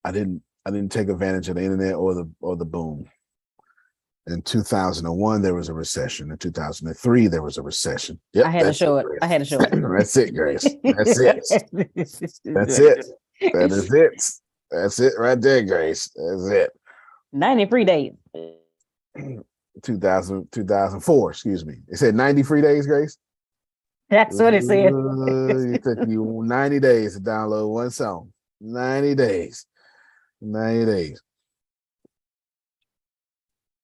I didn't take advantage of the internet or the boom. In 2001, there was a recession. In 2003, there was a recession. Yep, I had to show it. That's it, Grace. That's it. That's it. That is it. That's it right there, Grace. That's it. 93 days. 2004, excuse me. It said 93 days, Grace? That's what it said. It took you 90 days to download one song. 90 days. 90 days.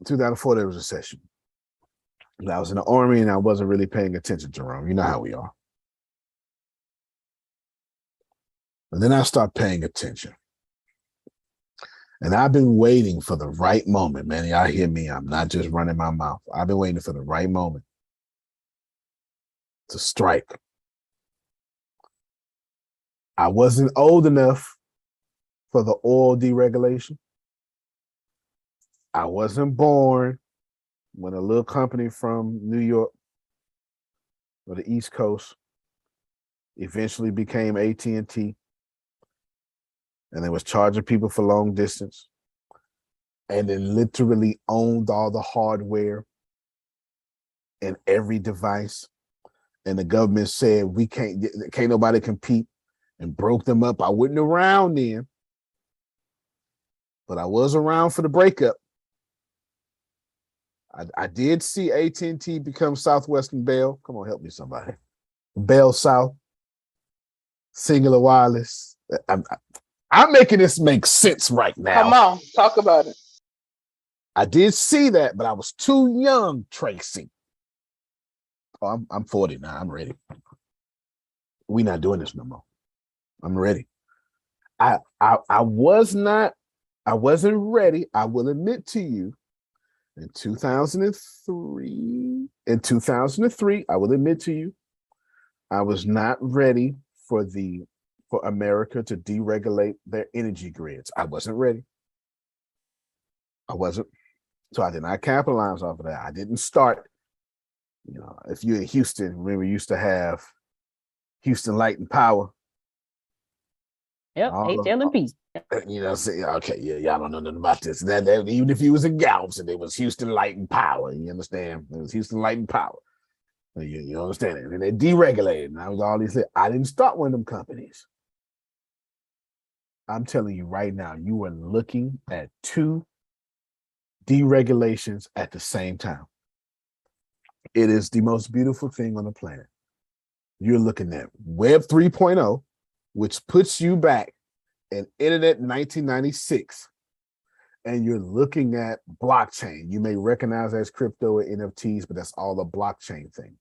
2004, there was a session. I was in the Army and I wasn't really paying attention, Jerome. You know how we are. And then I start paying attention. And I've been waiting for the right moment, man. Y'all hear me? I'm not just running my mouth. I've been waiting for the right moment to strike. I wasn't old enough for the oil deregulation. I wasn't born when a little company from New York or the East Coast eventually became AT&T. And they was charging people for long distance, and then literally owned all the hardware and every device. And the government said, we can't nobody compete, and broke them up. I wasn't around then, but I was around for the breakup. I did see AT&T become Southwestern Bell. Come on, help me somebody. Bell South, Singular Wireless. I'm making this make sense right now. Come on, talk about it. I did see that, but I was too young, Tracy. Oh, I'm 40 now. I'm ready. We're not doing this no more. I'm ready. I wasn't ready. I will admit to you, in 2003, I will admit to you, I was not ready for America to deregulate their energy grids. I wasn't ready. I wasn't. So I did not capitalize off of that. I didn't start. You know, if you're in Houston, remember we used to have Houston Light and Power. Yep, HL and P. You know, say, okay, yeah, y'all don't know nothing about this. That even if you was in Galveston, it was Houston Light and Power. You understand? It was Houston Light and Power. You understand it? And they deregulated. And I was all these. I didn't start one of them companies. I'm telling you right now, you are looking at two deregulations at the same time. It is the most beautiful thing on the planet. You're looking at Web 3.0, which puts you back in Internet 1996. And you're looking at blockchain. You may recognize as crypto or NFTs, but that's all a blockchain thing.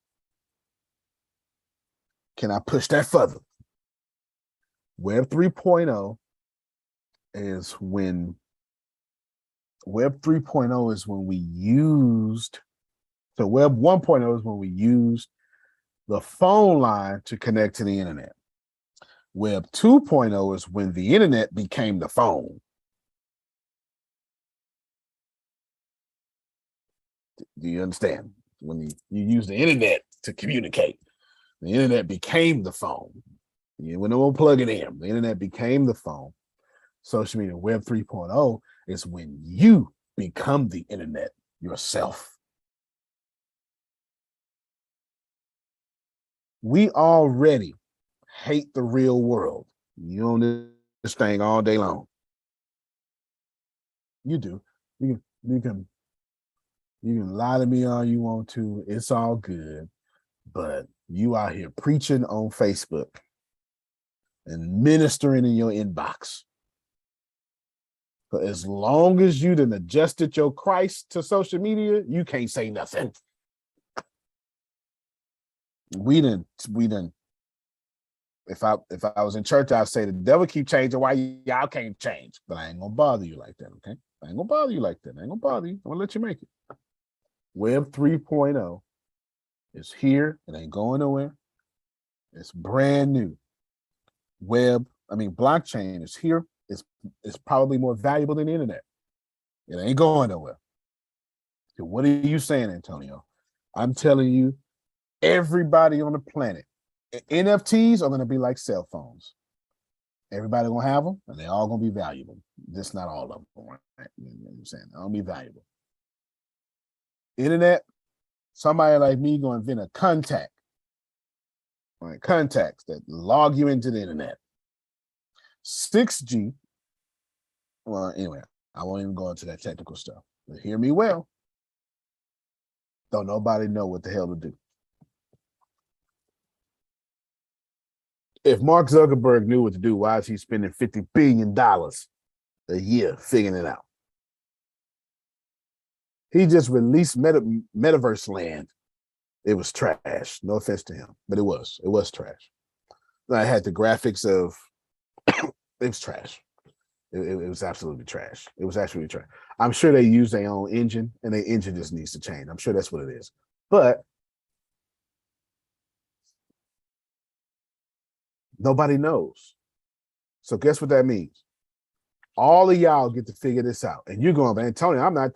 Can I push that further? Web 3.0 is when Web 3.0 is when we used, so Web 1.0 is when we used the phone line to connect to the internet. Web 2.0 is when the internet became the phone. Do you understand? When you use the internet to communicate, the internet became the phone. You wouldn't want to plug it in. The internet became the phone. Social media, Web 3.0 is when you become the internet yourself. We already hate the real world. You own this thing all day long. You do. You can lie to me all you want to. It's all good. But you out here preaching on Facebook and ministering in your inbox. But as long as you done adjusted your Christ to social media, you can't say nothing. We done. If I was in church, I'd say the devil keep changing. Why y'all can't change? But I ain't gonna bother you like that, okay? I ain't gonna bother you like that. I ain't gonna bother you. I'm gonna let you make it. Web 3.0 is here. It ain't going nowhere. It's brand new. Blockchain is here. It's probably more valuable than the internet. It ain't going nowhere. So what are you saying, Antonio? I'm telling you, everybody on the planet, NFTs are going to be like cell phones. Everybody going to have them, and they're all going to be valuable. Just not all of them. Right? You know what I'm saying? They'll be valuable. Internet, somebody like me going to invent a contact. Right? Contacts that log you into the internet. 6G. Well, anyway, I won't even go into that technical stuff. But hear me well. Don't nobody know what the hell to do. If Mark Zuckerberg knew what to do, why is he spending $50 billion a year figuring it out? He just released Metaverse Land. It was trash. No offense to him, but it was trash. I had the graphics of, it was trash. It was absolutely trash. It was absolutely trash. I'm sure they use their own engine, and their engine just needs to change. I'm sure that's what it is. But nobody knows. So guess what that means? All of y'all get to figure this out. And you're going, Antonio, I'm not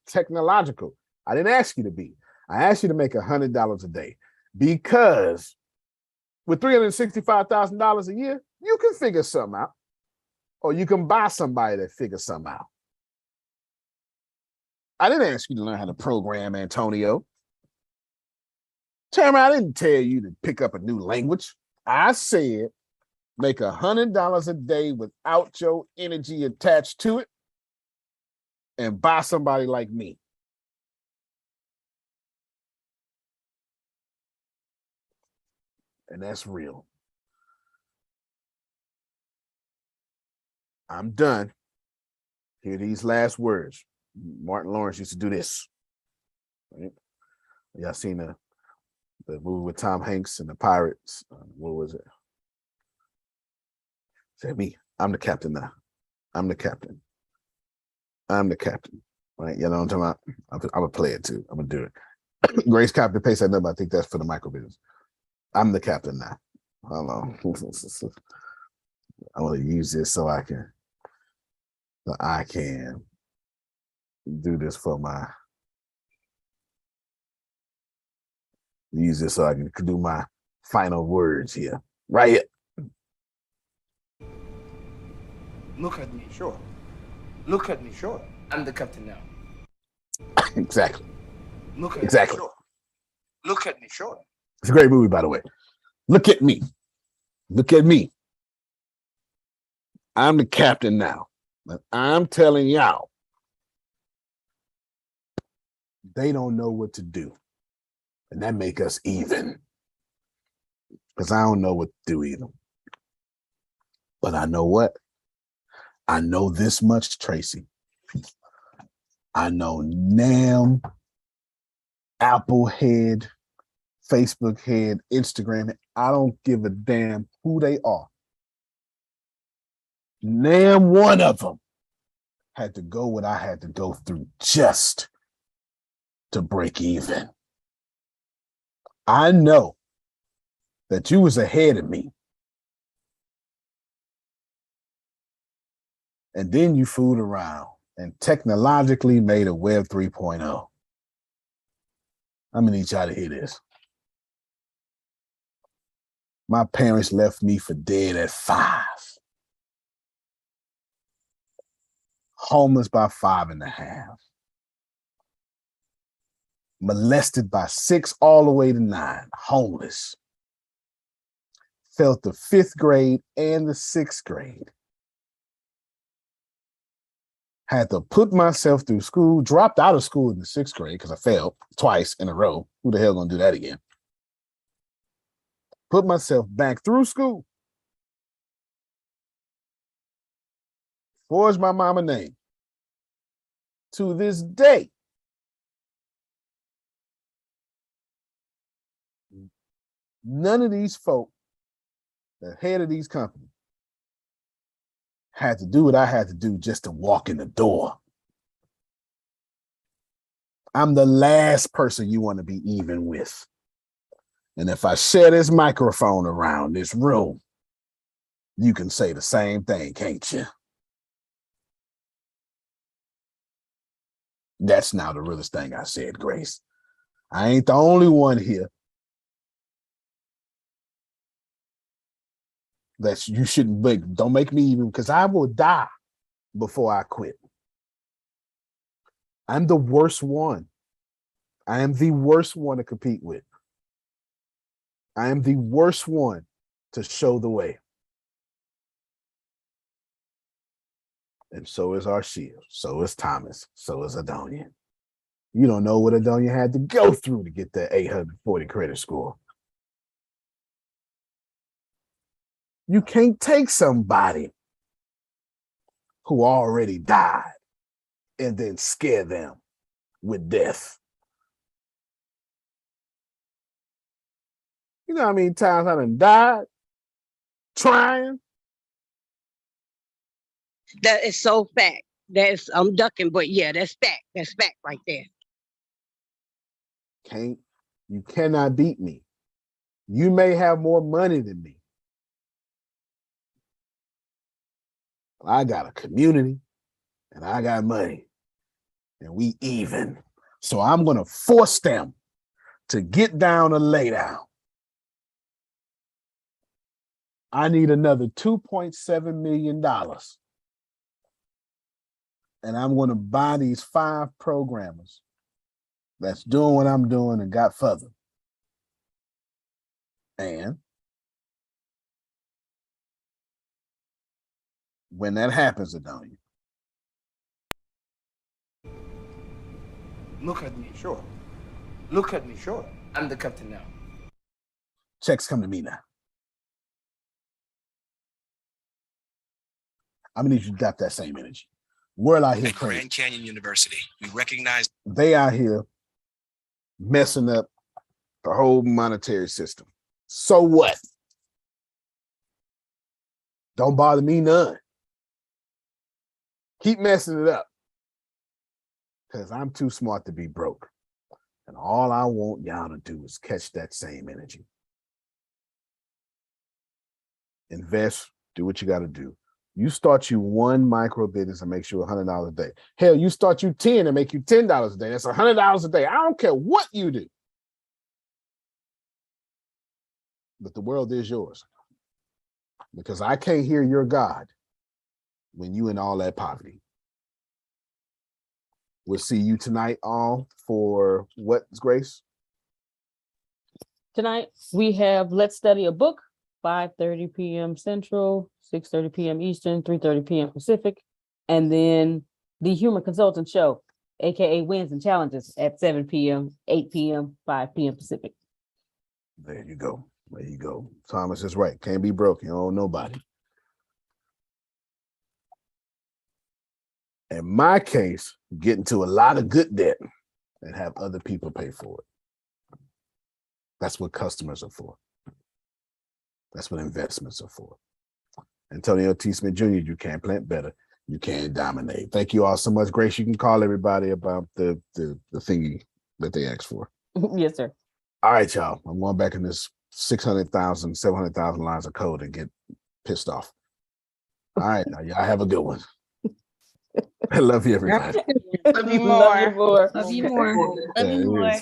technological. I didn't ask you to be. I asked you to make $100 a day, because with $365,000 a year, you can figure something out. Or you can buy somebody that figures something out. I didn't ask you to learn how to program, Antonio. Tamara, I didn't tell you to pick up a new language. I said make $100 a day without your energy attached to it and buy somebody like me. And that's real. I'm done. Hear these last words. Martin Lawrence used to do this. Right? Y'all seen the movie with Tom Hanks and the pirates? What was it? Say me. I'm the captain now. I'm the captain. I'm the captain. Right? You know what I'm talking about? I'm gonna play it too. I'm gonna do it. Grace Captain Pace, I know, but I think that's for the micro business. I'm the captain now. Hold on. I want to use this so I can do this for use this so I can do my final words here. Right here. Look at me, sure. Look at me, sure. I'm the captain now. Exactly. Look at exactly. me, sure. Look at me, sure. It's a great movie, by the way. Look at me. Look at me. I'm the captain now. But I'm telling y'all, they don't know what to do. And that make us even. Because I don't know what to do either. But I know what? I know this much, Tracy. I know Nam, Apple head, Facebook head, Instagram head. I don't give a damn who they are. Nam, one of them had to go what I had to go through just to break even. I know that you was ahead of me. And then you fooled around and technologically made a Web 3.0. I'm gonna need y'all to hear this. My parents left me for dead at 5. Homeless by 5.5. Molested by 6 all the way to 9. Homeless. Failed the 5th grade and the 6th grade. Had to put myself through school, dropped out of school in the 6th grade because I failed twice in a row. Who the hell gonna do that again? Put myself back through school. Forged my mama name. To this day, none of these folk, the head of these companies, had to do what I had to do just to walk in the door. I'm the last person you want to be even with. And if I share this microphone around this room, you can say the same thing, can't you? That's now the realest thing I said, Grace. I ain't the only one here that you shouldn't make. Don't make me even, because I will die before I quit. I'm the worst one. I am the worst one to compete with. I am the worst one to show the way. And so is Arshia. So is Thomas. So is Adonia. You don't know what Adonia had to go through to get that 840 credit score. You can't take somebody who already died and then scare them with death. You know how many times I done died trying? That is so fact. That's I'm ducking, but yeah, that's fact. That's fact right there. You cannot beat me. You may have more money than me. I got a community and I got money and we even. So I'm going to force them to get down or lay down. I need another $2.7 million. And I'm going to buy these 5 programmers that's doing what I'm doing and got further. And when that happens, Adonia, Look at me, sure. Look at me, sure. I'm the captain now. checks come to me now. I'm gonna need you to adapt that same energy. World out here At crazy. Grand Canyon University, we recognize They out here messing up the whole monetary system. So what? Don't bother me none. Keep messing it up. Because I'm too smart to be broke. And all I want y'all to do is catch that same energy. Invest, do what you got to do. You start you one micro business and makes you $100 a day. Hell, you start you 10 and make you $10 a day. That's $100 a day. I don't care what you do. But the world is yours. Because I can't hear your God when you in all that poverty. We'll see you tonight all for what, Grace? Tonight we have Let's Study a Book, 5:30 p.m. Central, 6:30 p.m. Eastern, 3:30 p.m. Pacific, and then the Human Consultant Show. aka Wins and Challenges, at 7 p.m., 8 p.m., 5 p.m. Pacific. There you go. There you go. Thomas is right. Can't be broke. You don't owe nobody. In my case, get into a lot of good debt and have other people pay for it. That's what customers are for. That's what investments are for. Antonio T. Smith Jr., you can't plant better. You can't dominate. Thank you all so much. Grace, you can call everybody about the thingy that they asked for. Yes, sir. All right, y'all. I'm going back in this 600,000, 700,000 lines of code and get pissed off. All right, now y'all have a good one. I love you, everybody. Love you more. Love you more. Love you more.